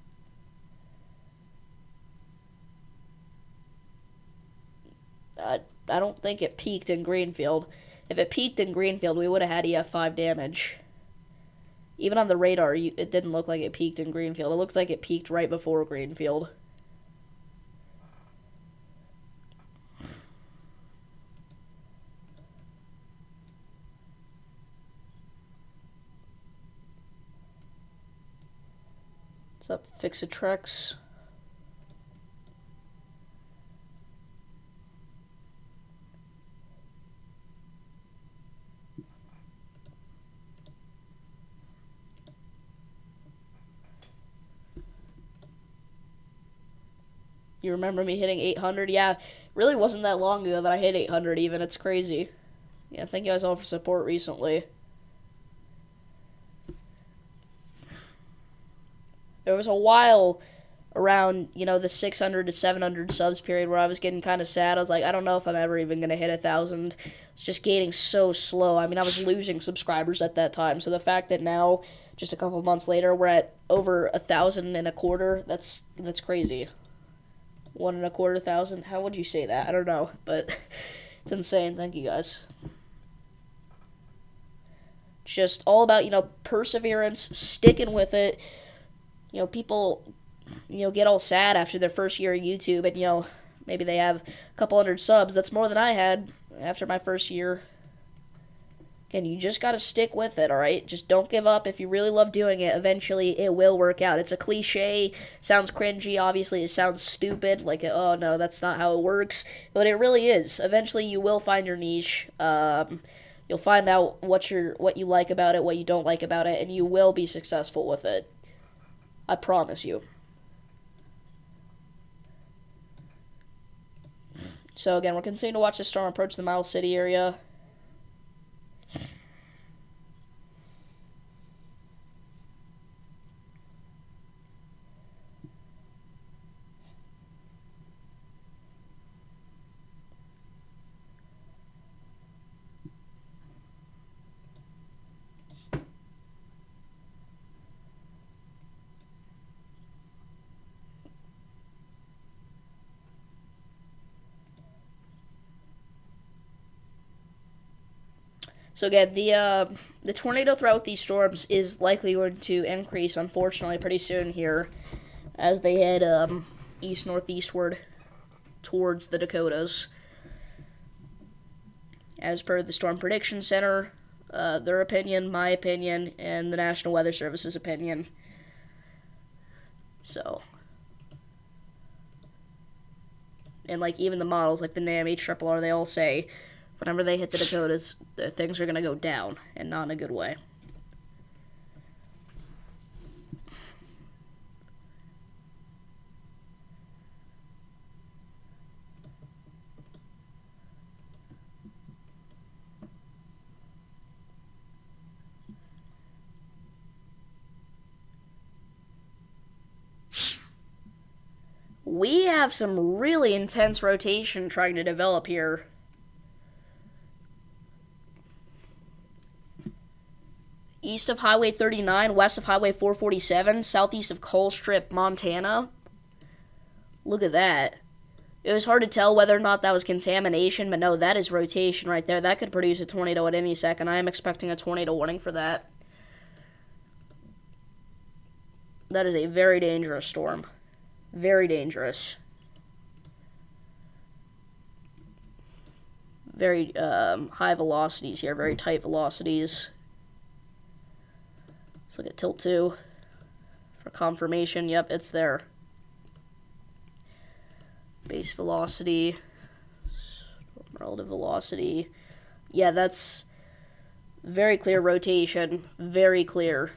S1: I don't think it peaked in Greenfield. If it peaked in Greenfield, we would have had EF5 damage. Even on the radar, it didn't look like it peaked in Greenfield. It looks like it peaked right before Greenfield. What's up, Fix-A-Trex? You remember me hitting 800? Yeah, really wasn't that long ago that I hit 800 even. It's crazy. Yeah, thank you guys all for support recently. There was a while around, the 600 to 700 subs period where I was getting kind of sad. I was like, I don't know if I'm ever even going to hit 1,000. It's just gaining so slow. I mean, I was losing subscribers at that time. So the fact that now, just a couple months later, we're at over 1,025, that's crazy. 1,250. How would you say that? I don't know, but it's insane. Thank you guys. Just all about, perseverance, sticking with it. People, get all sad after their first year of YouTube and, maybe they have a couple hundred subs. That's more than I had after my first year. Again, you just got to stick with it, alright? Just don't give up. If you really love doing it, eventually it will work out. It's a cliche, sounds cringy, obviously it sounds stupid, like, oh no, that's not how it works, but it really is. Eventually you will find your niche, you'll find out what you like about it, what you don't like about it, and you will be successful with it. I promise you. So again, we're continuing to watch the storm approach the Miles City area. So again, the tornado throughout these storms is likely going to increase, unfortunately, pretty soon here, as they head east-northeastward towards the Dakotas. As per the Storm Prediction Center, their opinion, my opinion, and the National Weather Service's opinion. So, and even the models, like the NAM HRRR, they all say whenever they hit the Dakotas, things are going to go down, and not in a good way. We have some really intense rotation trying to develop here. east of Highway 39, west of Highway 447, southeast of Colstrip, Montana. Look at that. It was hard to tell whether or not that was contamination, but no, that is rotation right there. That could produce a tornado at any second. I am expecting a tornado warning for that. That is a very dangerous storm. Very dangerous. Very high velocities here, very tight velocities. Let's look at tilt 2 for confirmation. Yep, it's there. Base velocity, relative velocity. Yeah, that's very clear rotation. Very clear.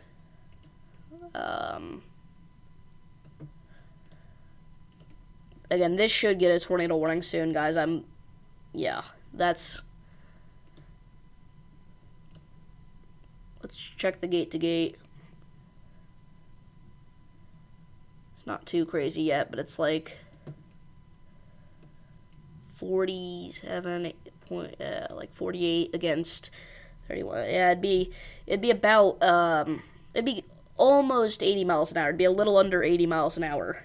S1: Again, this should get a tornado warning soon, guys. Yeah, that's... Let's check the gate to gate. It's not too crazy yet, but it's like 47 point, like 48 against 31. Yeah, it'd be about it'd be almost 80 miles an hour. It'd be a little under 80 miles an hour.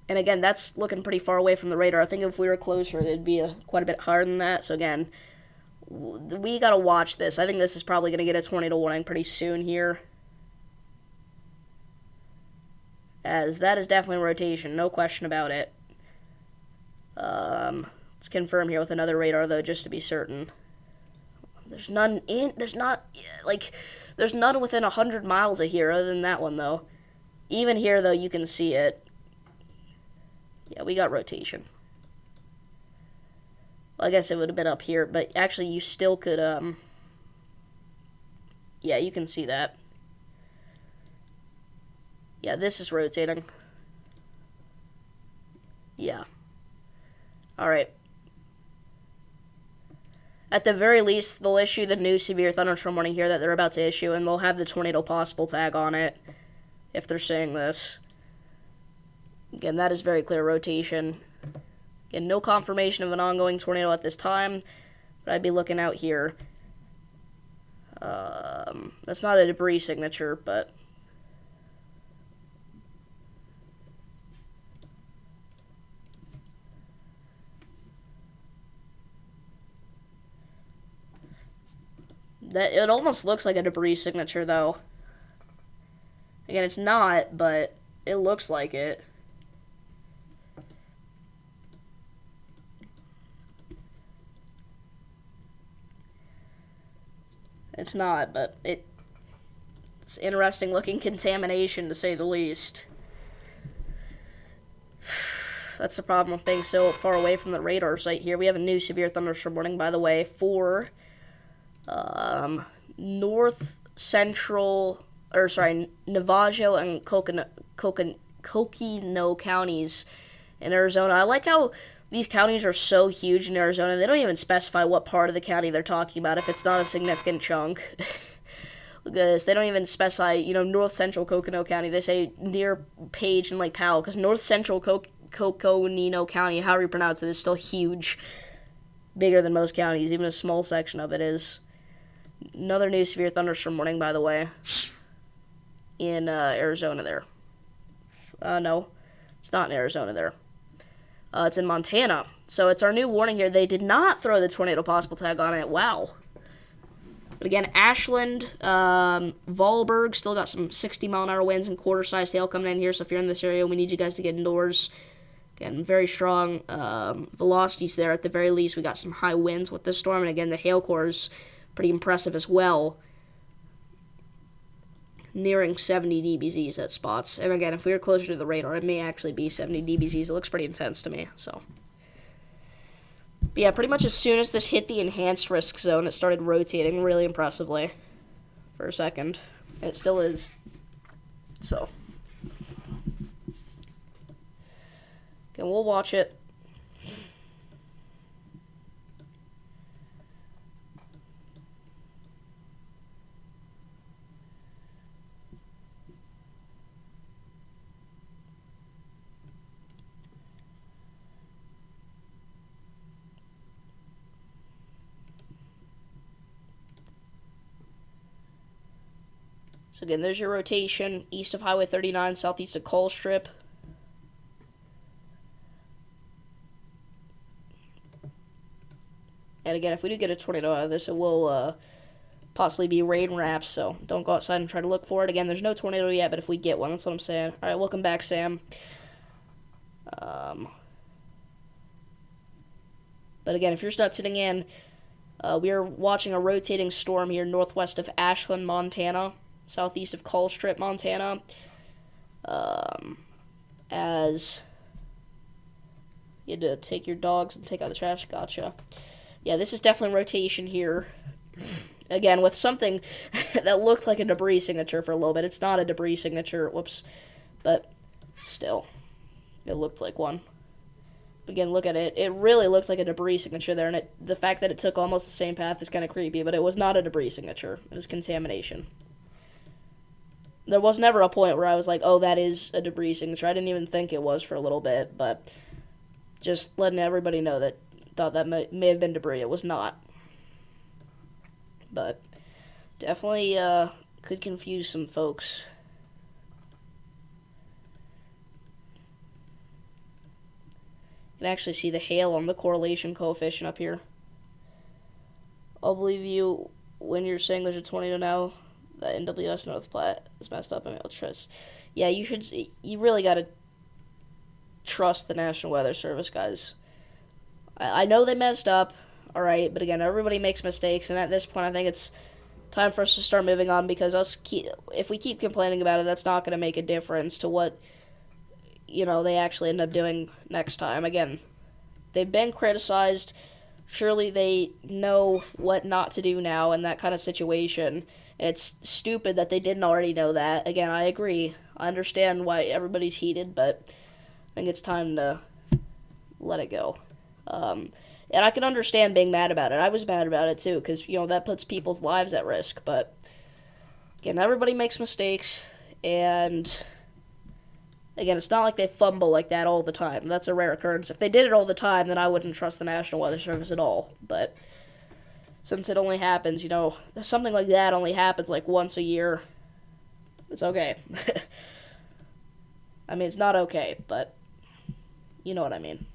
S1: And again, that's looking pretty far away from the radar. I think if we were closer, it'd be quite a bit higher than that. So again, we gotta watch this. I think this is probably gonna get a tornado warning pretty soon here, as that is definitely rotation, no question about it. Let's confirm here with another radar though, just to be certain. There's none within 100 miles of here other than that one though. Even here though, you can see it. Yeah, we got rotation. Well, I guess it would have been up here, but actually you still could, yeah, you can see that. Yeah, this is rotating. Yeah. Alright. At the very least, they'll issue the new severe thunderstorm warning here that they're about to issue, and they'll have the tornado possible tag on it, if they're saying this. Again, that is very clear rotation. Again, no confirmation of an ongoing tornado at this time, but I'd be looking out here. That's not a debris signature, but... it almost looks like a debris signature, though. Again, it's not, but it looks like it. It's not, but it's interesting looking contamination, to say the least. That's the problem with being so far away from the radar site here. We have a new severe thunderstorm warning, by the way, for north central, Navajo and Coconino counties in Arizona. I like how these counties are so huge in Arizona. They don't even specify what part of the county they're talking about if it's not a significant chunk. Look at this. They don't even specify, north central Coconino County. They say near Page and Lake Powell, because north central Coconino County, however you pronounce it, is still huge. Bigger than most counties. Even a small section of it is. Another new severe thunderstorm warning, by the way, in Arizona there. No, it's not in Arizona there. It's in Montana. So it's our new warning here. They did not throw the tornado possible tag on it. Wow. But again, Ashland, Vollberg still got some 60-mile-an-hour winds and quarter-sized hail coming in here. So if you're in this area, we need you guys to get indoors. Again, very strong velocities there. At the very least, we got some high winds with this storm. And again, the hail core is pretty impressive as well. Nearing 70 dBZs at spots. And again, if we were closer to the radar, it may actually be 70 dBZs. It looks pretty intense to me, so. But yeah, pretty much as soon as this hit the enhanced risk zone, it started rotating really impressively for a second. And it still is. So. Okay, we'll watch it. So again, there's your rotation, east of Highway 39, southeast of Coal Strip. And again, if we do get a tornado out of this, it will possibly be rain wraps, so don't go outside and try to look for it. Again, there's no tornado yet, but if we get one, that's what I'm saying. Alright, welcome back, Sam. But again, if you're just not sitting in, we are watching a rotating storm here northwest of Ashland, Montana, southeast of Coal Strip, Montana. As you had to take your dogs and take out the trash. Gotcha. Yeah, this is definitely rotation here. Again, with something that looked like a debris signature for a little bit. It's not a debris signature. Whoops. But still, it looked like one. Again, look at it. It really looked like a debris signature there, and the fact that it took almost the same path is kind of creepy, but it was not a debris signature. It was contamination. There was never a point where I was like, oh, that is a debris signature. I didn't even think it was for a little bit, but just letting everybody know that thought that may have been debris. It was not. But definitely could confuse some folks. You can actually see the hail on the correlation coefficient up here. I'll believe you when you're saying there's a tornado now. That NWS North Platte is messed up. I mean, I'll trust. Yeah, you really gotta trust the National Weather Service, guys. I know they messed up, alright, but again, everybody makes mistakes, and at this point, I think it's time for us to start moving on, because if we keep complaining about it, that's not going to make a difference to what, they actually end up doing next time. Again, they've been criticized. Surely they know what not to do now in that kind of situation, and it's stupid that they didn't already know that. Again, I agree. I understand why everybody's heated, but I think it's time to let it go. And I can understand being mad about it. I was mad about it too, because, that puts people's lives at risk. But, again, everybody makes mistakes, and, again, it's not like they fumble like that all the time. That's a rare occurrence. If they did it all the time, then I wouldn't trust the National Weather Service at all. But since it only happens, something like that only happens like once a year, it's okay. I mean, it's not okay, but you know what I mean.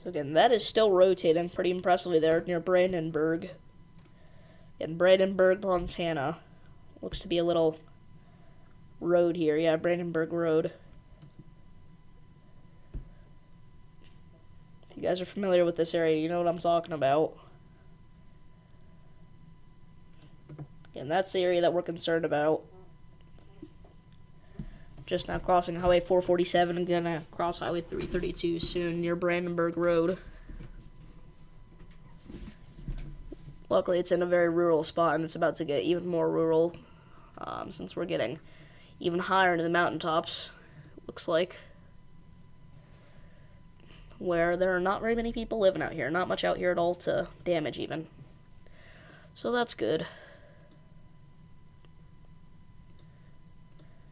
S1: So again, that is still rotating pretty impressively there near Brandenburg. In Brandenburg, Montana. Looks to be a little road here. Yeah, Brandenburg Road. If you guys are familiar with this area, you know what I'm talking about. And that's the area that we're concerned about. Just now crossing Highway 447 and gonna cross Highway 332 soon near Brandenburg Road. Luckily, it's in a very rural spot, and it's about to get even more rural since we're getting even higher into the mountaintops, looks like, where there are not very many people living out here. Not much out here at all to damage even. So that's good.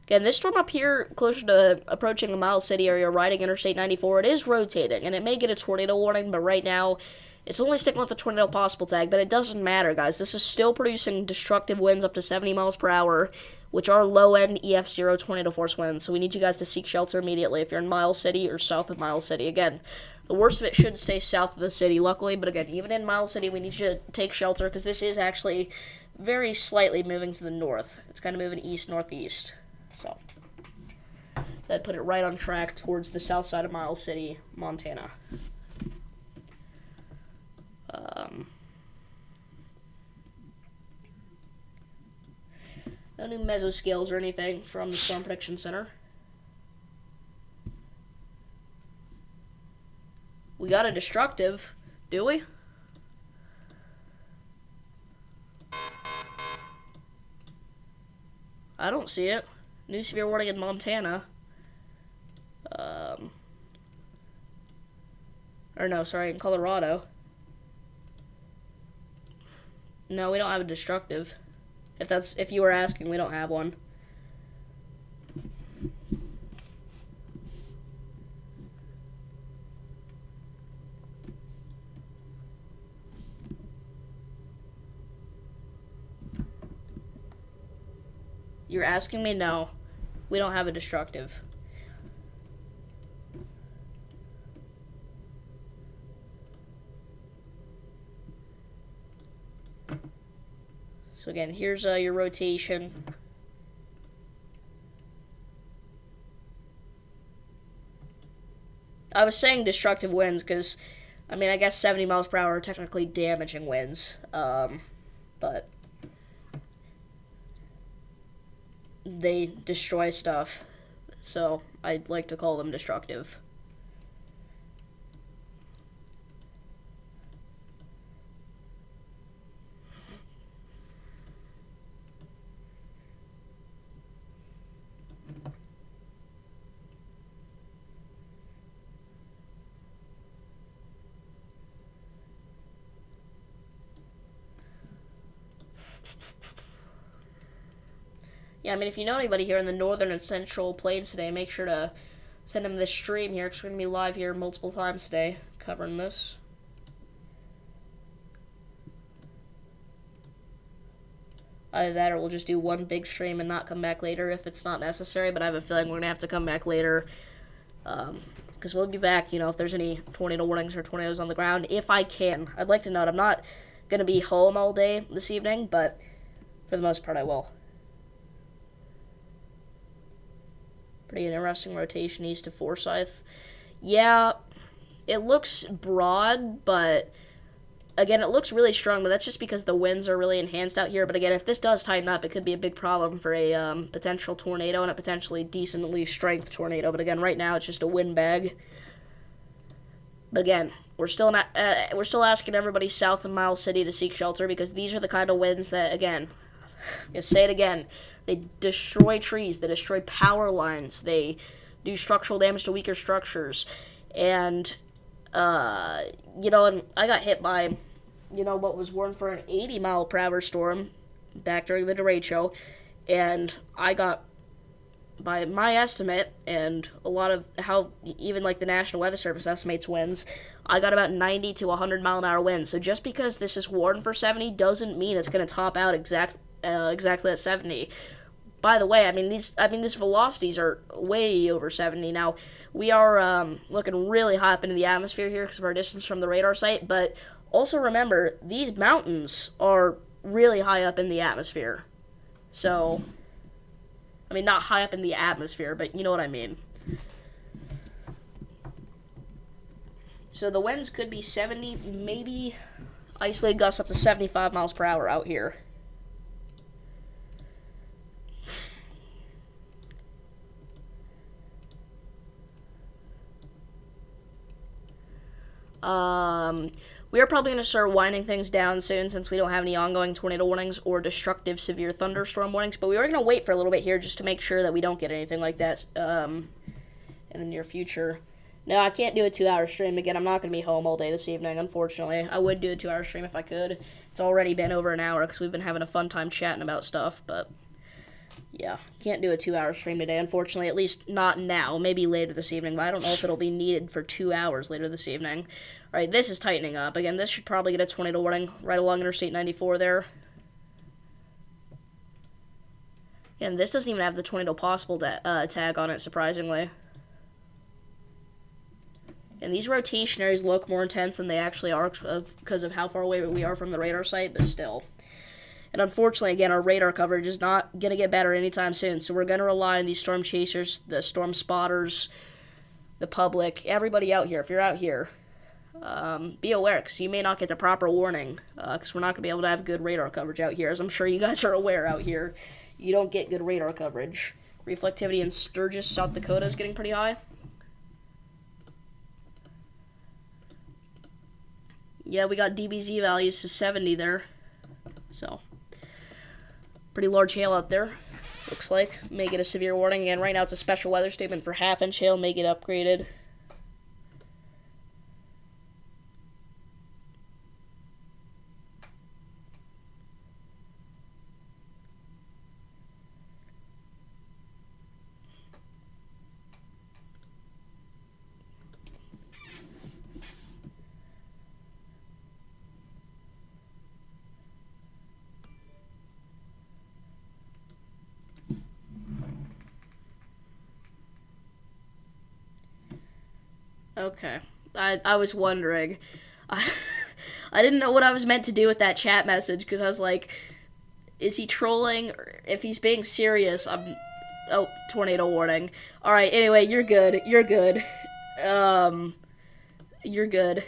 S1: Again, this storm up here, closer to approaching the Miles City area, riding Interstate 94, it is rotating, and it may get a tornado warning, but right now, it's only sticking with the tornado possible tag, but it doesn't matter, guys. This is still producing destructive winds up to 70 miles per hour, which are low-end EF0 tornado force winds, so we need you guys to seek shelter immediately if you're in Miles City or south of Miles City. Again, the worst of it should stay south of the city, luckily, but again, even in Miles City, we need you to take shelter, because this is actually very slightly moving to the north. It's kind of moving east-northeast. So, that put it right on track towards the south side of Miles City, Montana. No new mesoscales or anything from the Storm Prediction Center. We got a destructive, do we? I don't see it. New severe warning in Montana. Or no, sorry, in Colorado. No, we don't have a destructive. If you were asking, we don't have one. You're asking me? No. We don't have a destructive. So again, here's your rotation. I was saying destructive winds because, I mean, I guess 70 miles per hour are technically damaging winds. But they destroy stuff. So I like to call them destructive. Yeah, I mean, if you know anybody here in the northern and central plains today, make sure to send them this stream here, because we're going to be live here multiple times today covering this. Either that or we'll just do one big stream and not come back later if it's not necessary, but I have a feeling we're going to have to come back later, because we'll be back, if there's any tornado warnings or tornadoes on the ground, if I can. I'd like to note I'm not going to be home all day this evening, but for the most part I will. Pretty interesting rotation east of Forsyth. Yeah, it looks broad, but again, it looks really strong, but that's just because the winds are really enhanced out here. But again, if this does tighten up, it could be a big problem for a potential tornado and a potentially decently strength tornado. But again, right now it's just a windbag. But again, we're still asking everybody south of Miles City to seek shelter, because these are the kind of winds that, again, I'll say it again, they destroy trees, they destroy power lines, they do structural damage to weaker structures, and, and I got hit by, what was warned for an 80-mile-per-hour storm back during the Derecho, and I got, by my estimate, and a lot of how even, the National Weather Service estimates winds, I got about 90 to 100-mile-an-hour winds. So just because this is warned for 70 doesn't mean it's going to top out exactly at 70. By the way, these velocities are way over 70 now. We are looking really high up into the atmosphere here because of our distance from the radar site, but also remember, these mountains are really high up in the atmosphere. So, not high up in the atmosphere, but you know what I mean. So the winds could be 70, maybe isolated gusts up to 75 miles per hour out here. We are probably going to start winding things down soon since we don't have any ongoing tornado warnings or destructive severe thunderstorm warnings, but we are going to wait for a little bit here just to make sure that we don't get anything like that in the near future. No, I can't do a 2-hour stream. Again, I'm not going to be home all day this evening, unfortunately. I would do a 2-hour stream if I could. It's already been over an hour because we've been having a fun time chatting about stuff, but yeah, can't do a 2-hour stream today, unfortunately, at least not now. Maybe later this evening, but I don't know if it'll be needed for 2 hours later this evening. Alright, this is tightening up. Again, this should probably get a tornado warning right along Interstate 94 there. And this doesn't even have the tornado possible tag on it, surprisingly. And these rotationaries look more intense than they actually are because of how far away we are from the radar site, but still. And unfortunately, again, our radar coverage is not going to get better anytime soon, so we're going to rely on these storm chasers, the storm spotters, the public, everybody out here. If you're out here, be aware, because you may not get the proper warning, because we're not going to be able to have good radar coverage out here. As I'm sure you guys are aware out here, you don't get good radar coverage. Reflectivity in Sturgis, South Dakota is getting pretty high. Yeah, we got DBZ values to 70 there, so pretty large hail out there. Looks like. May get a severe warning. Again, right now it's a special weather statement for half-inch hail. May get upgraded. Okay. I was wondering. I, I didn't know what I was meant to do with that chat message, because I was like, is he trolling? If he's being serious, Oh, tornado warning. Alright, anyway, you're good. You're good. You're good.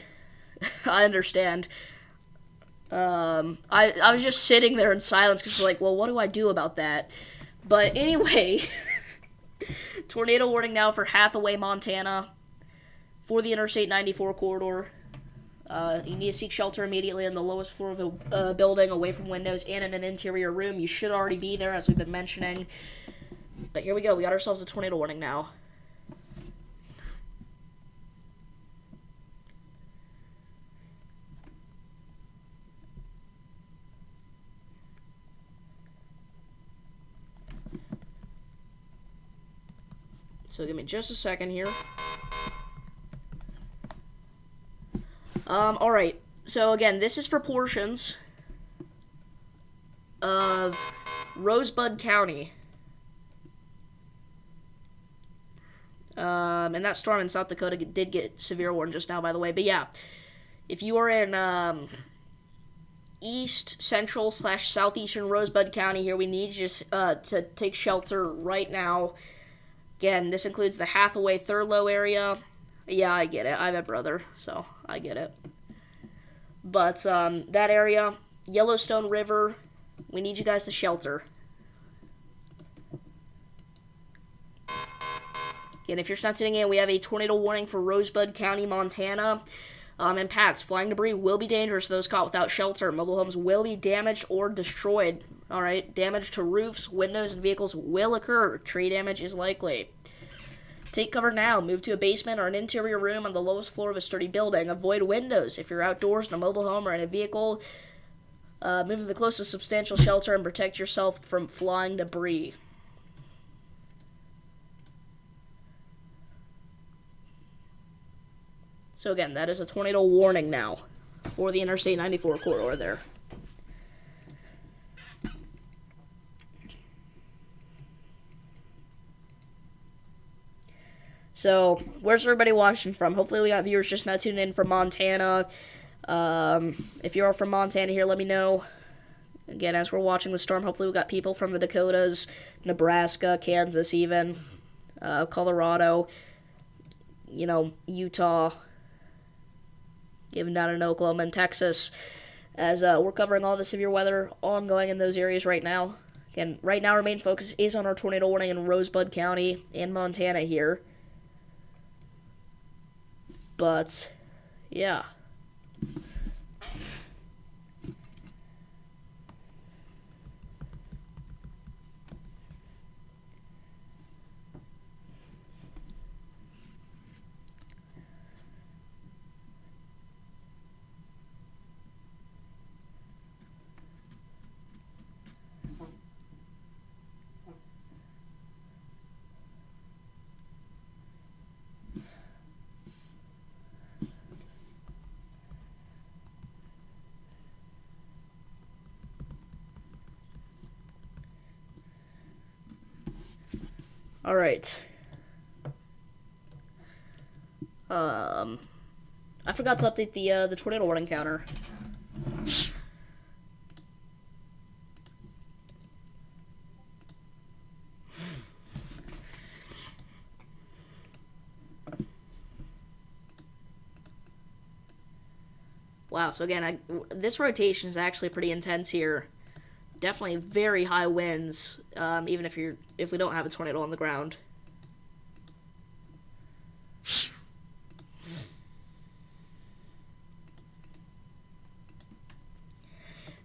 S1: I understand. I was just sitting there in silence, because like, well, what do I do about that? But anyway, tornado warning now for Hathaway, Montana, for the Interstate 94 corridor. You need to seek shelter immediately on the lowest floor of a building, away from windows, and in an interior room. You should already be there, as we've been mentioning. But here we go. We got ourselves a tornado warning now. So give me just a second here. Alright. So again, this is for portions of Rosebud County. And that storm in South Dakota did get severe warning just now, by the way. But yeah, if you are in, east, central, / southeastern Rosebud County here, we need you to take shelter right now. Again, this includes the Hathaway, Thurlow area. Yeah, I get it. I have a brother, so I get it. But, that area, Yellowstone River, we need you guys to shelter. Again, if you're just not tuning in, we have a tornado warning for Rosebud County, Montana. Impact. Flying debris will be dangerous to those caught without shelter. Mobile homes will be damaged or destroyed. Alright, damage to roofs, windows, and vehicles will occur. Tree damage is likely. Take cover now. Move to a basement or an interior room on the lowest floor of a sturdy building. Avoid windows. If you're outdoors in a mobile home or in a vehicle, move to the closest substantial shelter and protect yourself from flying debris. So again, that is a tornado warning now for the Interstate 94 corridor there. So, where's everybody watching from? Hopefully we got viewers just now tuning in from Montana. If you're from Montana here, let me know. Again, as we're watching the storm, hopefully we got people from the Dakotas, Nebraska, Kansas even, Colorado, Utah, even down in Oklahoma and Texas, as we're covering all the severe weather ongoing in those areas right now. Again, right now our main focus is on our tornado warning in Rosebud County and Montana here. But, yeah. Alright. I forgot to update the tornado warning counter. Wow, so again, this rotation is actually pretty intense here. Definitely very high winds, even if we don't have a tornado on the ground.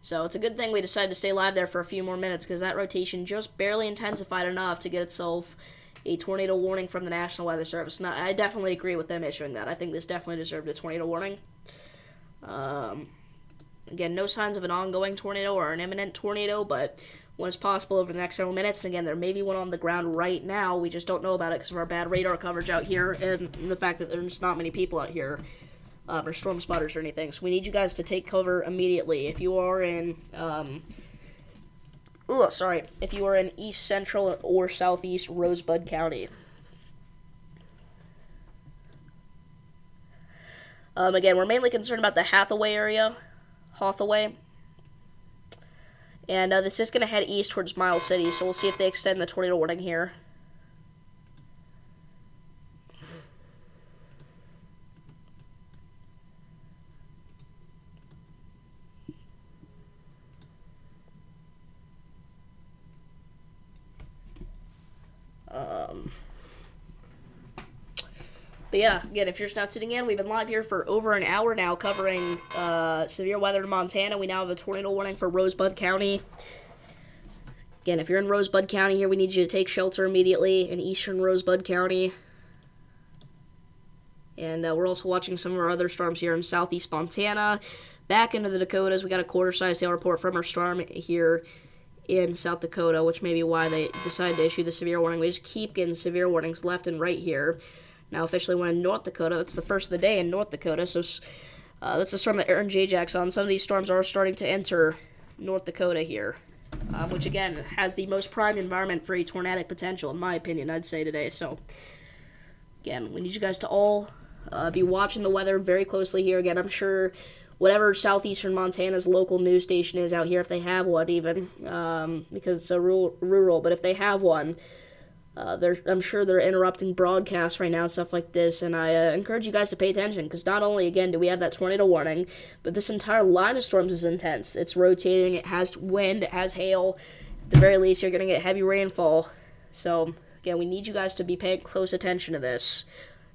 S1: So it's a good thing we decided to stay live there for a few more minutes, because that rotation just barely intensified enough to get itself a tornado warning from the National Weather Service. Now, I definitely agree with them issuing that. I think this definitely deserved a tornado warning. Again, no signs of an ongoing tornado or an imminent tornado, but when it's possible over the next several minutes. And again, there may be one on the ground right now. We just don't know about it because of our bad radar coverage out here and the fact that there's not many people out here, or storm spotters or anything. So we need you guys to take cover immediately. If you are in, if you are in East Central or Southeast Rosebud County. Again, we're mainly concerned about the Hathaway area. And this is going to head east towards Miles City, so we'll see if they extend the tornado warning here. But yeah, again, if you're just not sitting in, we've been live here for over an hour now covering severe weather in Montana. We now have a tornado warning for Rosebud County. Again, if you're in Rosebud County here, we need you to take shelter immediately in eastern Rosebud County. And we're also watching some of our other storms here in southeast Montana. Back into the Dakotas, we got a quarter-sized hail report from our storm here in South Dakota, which may be why they decided to issue the severe warning. We just keep getting severe warnings left and right here. Now officially one in North Dakota. That's the first of the day in North Dakota, so that's the storm that Aaron Jajak's on. Some of these storms are starting to enter North Dakota here, which again has the most prime environment for a tornadic potential, in my opinion, I'd say today. So again, we need you guys to all be watching the weather very closely here. Again, I'm sure whatever southeastern Montana's local news station is out here, if they have one even, because it's a rural, but if they have one, I'm sure they're interrupting broadcasts right now and stuff like this, and I encourage you guys to pay attention, because not only, again, do we have that tornado warning, but this entire line of storms is intense. It's rotating, it has wind, it has hail. At the very least, you're going to get heavy rainfall. So, again, we need you guys to be paying close attention to this.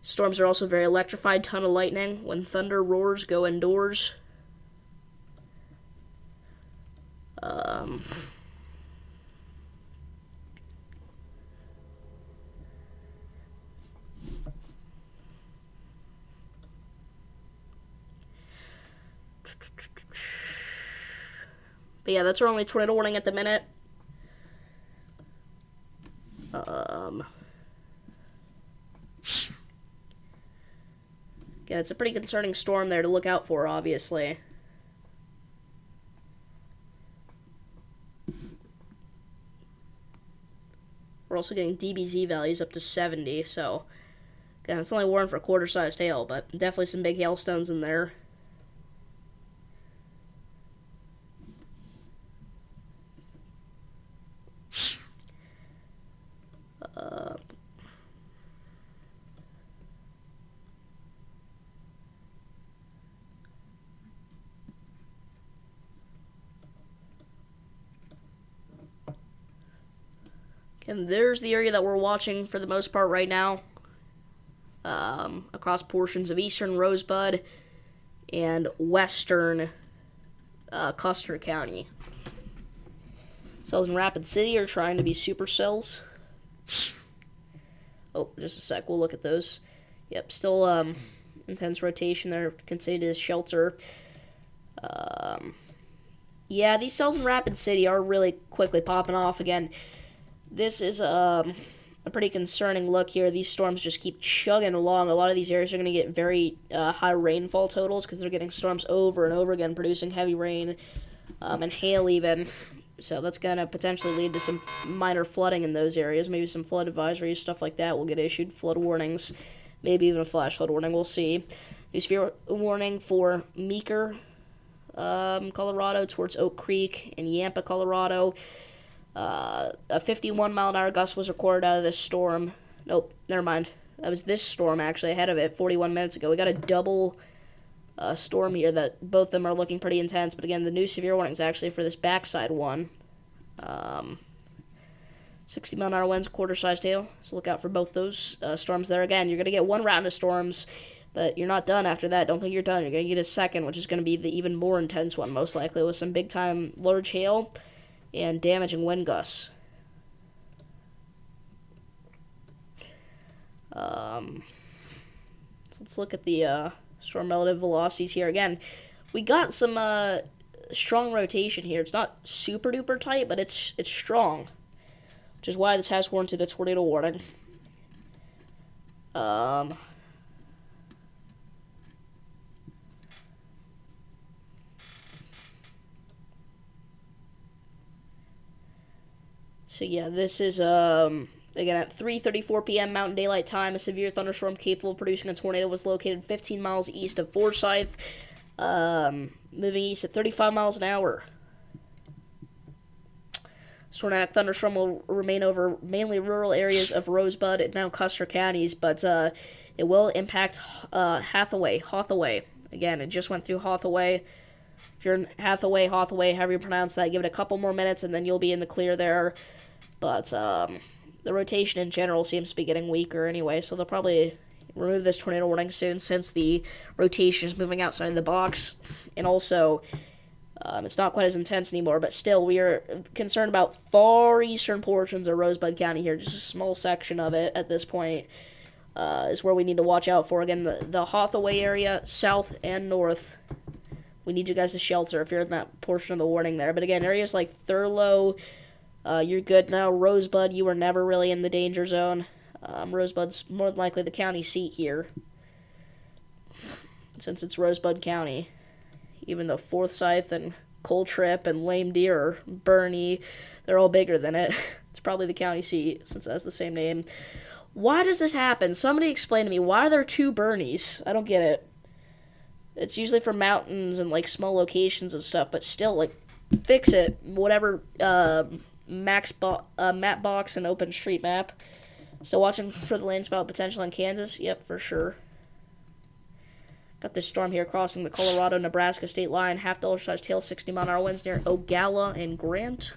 S1: Storms are also very electrified, ton of lightning. When thunder roars, go indoors. But yeah, that's our only tornado warning at the minute. Yeah, it's a pretty concerning storm there to look out for, obviously. We're also getting DBZ values up to 70, so again, it's only warning for quarter-sized hail, but definitely some big hailstones in there. And there's the area that we're watching for the most part right now, across portions of eastern Rosebud and western Custer County. Cells in Rapid City are trying to be supercells. Oh, just a sec, we'll look at those. Yep, still intense rotation there, considered as shelter. Yeah, these cells in Rapid City are really quickly popping off again. This is a pretty concerning look here. These storms just keep chugging along. A lot of these areas are going to get very high rainfall totals because they're getting storms over and over again, producing heavy rain and hail even. So that's going to potentially lead to some minor flooding in those areas. Maybe some flood advisories, stuff like that will get issued. Flood warnings, maybe even a flash flood warning. We'll see. New severe warning for Meeker, Colorado, towards Oak Creek and Yampa, Colorado. A 51-mile-an-hour gust was recorded out of this storm. Nope, never mind. That was this storm, actually, ahead of it, 41 minutes ago. We got a double storm here that both of them are looking pretty intense. But again, the new severe warning is actually for this backside one. 60-mile-an-hour winds, quarter-sized hail. So look out for both those storms there. Again, you're going to get one round of storms But you're not done after that. Don't think you're done. You're going to get a second, which is going to be the even more intense one, most likely, with some big-time large hail and damaging wind gusts. So let's look at the storm relative velocities here. Again, we got some strong rotation here. It's not super duper tight, but it's strong, which is why this has warranted a tornado warning. So yeah, this is again at 3:34 p.m. Mountain Daylight Time. A severe thunderstorm capable of producing a tornado was located 15 miles east of Forsyth, moving east at 35 miles an hour. Tornadic thunderstorm will remain over mainly rural areas of Rosebud and now Custer counties, but it will impact Hathaway. Again, it just went through Hathaway. If you're in Hathaway, however you pronounce that, give it a couple more minutes and then you'll be in the clear there. But the rotation in general seems to be getting weaker anyway, so they'll probably remove this tornado warning soon since the rotation is moving outside the box. And also, it's not quite as intense anymore, but still, we are concerned about far eastern portions of Rosebud County here. Just a small section of it at this point is where we need to watch out for. Again, the Hathaway area, south and north, we need you guys to shelter if you're in that portion of the warning there. But again, areas like Thurlow, you're good now. Rosebud, you were never really in the danger zone. Rosebud's more than likely the county seat here, since it's Rosebud County. Even though Forsyth and Coltrip and Lame Deer or Bernie, they're all bigger than it. It's probably the county seat, since it has the same name. Why does this happen? Somebody explain to me, why are there two Bernies? I don't get it. It's usually for mountains and, like, small locations and stuff, but still, like, fix it. Whatever, map box and OpenStreetMap. Still watching for the land spout potential in Kansas? Yep, for sure. Got this storm here crossing the Colorado-Nebraska state line. Half-dollar size tail, 60-mile-an-hour winds near Ogalla and Grant.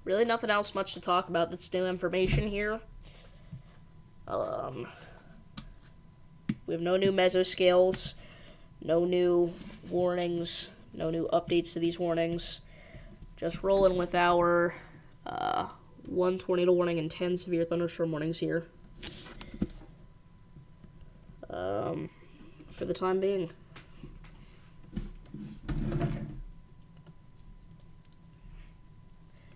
S1: Really nothing else much to talk about that's new information here. We have no new mesoscales, no new warnings, no new updates to these warnings. Just rolling with our 1 tornado warning and 10 severe thunderstorm warnings here. For the time being.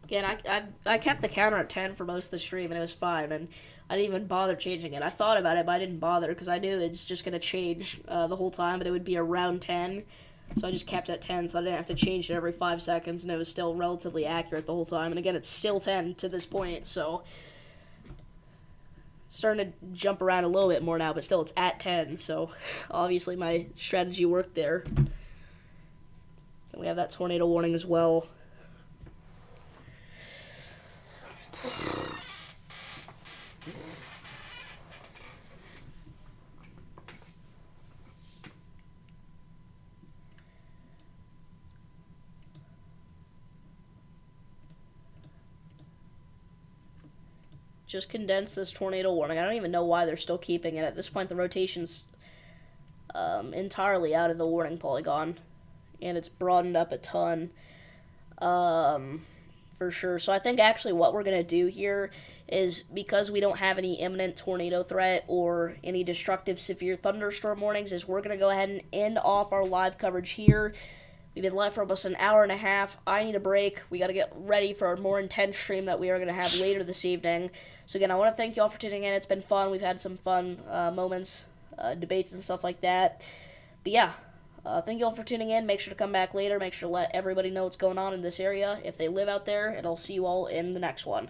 S1: Again, I kept the counter at 10 for most of the stream, and it was fine, and I didn't even bother changing it. I thought about it, but I didn't bother, because I knew it's just going to change the whole time, but it would be around 10, so I just kept it at 10, so I didn't have to change it every 5 seconds, and it was still relatively accurate the whole time, and again, it's still 10 to this point, so starting to jump around a little bit more now, but still, it's at 10, so obviously my strategy worked there. And we have that tornado warning as well. Just condense this tornado warning. I don't even know why they're still keeping it. At this point, the rotation's entirely out of the warning polygon, and it's broadened up a ton, for sure. So I think actually what we're going to do here is, because we don't have any imminent tornado threat or any destructive severe thunderstorm warnings, is we're going to go ahead and end off our live coverage here. We've been live for almost an hour and a half. I need a break. We got to get ready for a more intense stream that we are going to have later this evening. So again, I want to thank you all for tuning in. It's been fun. We've had some fun moments, debates and stuff like that. But yeah, thank you all for tuning in. Make sure to come back later. Make sure to let everybody know what's going on in this area if they live out there. And I'll see you all in the next one.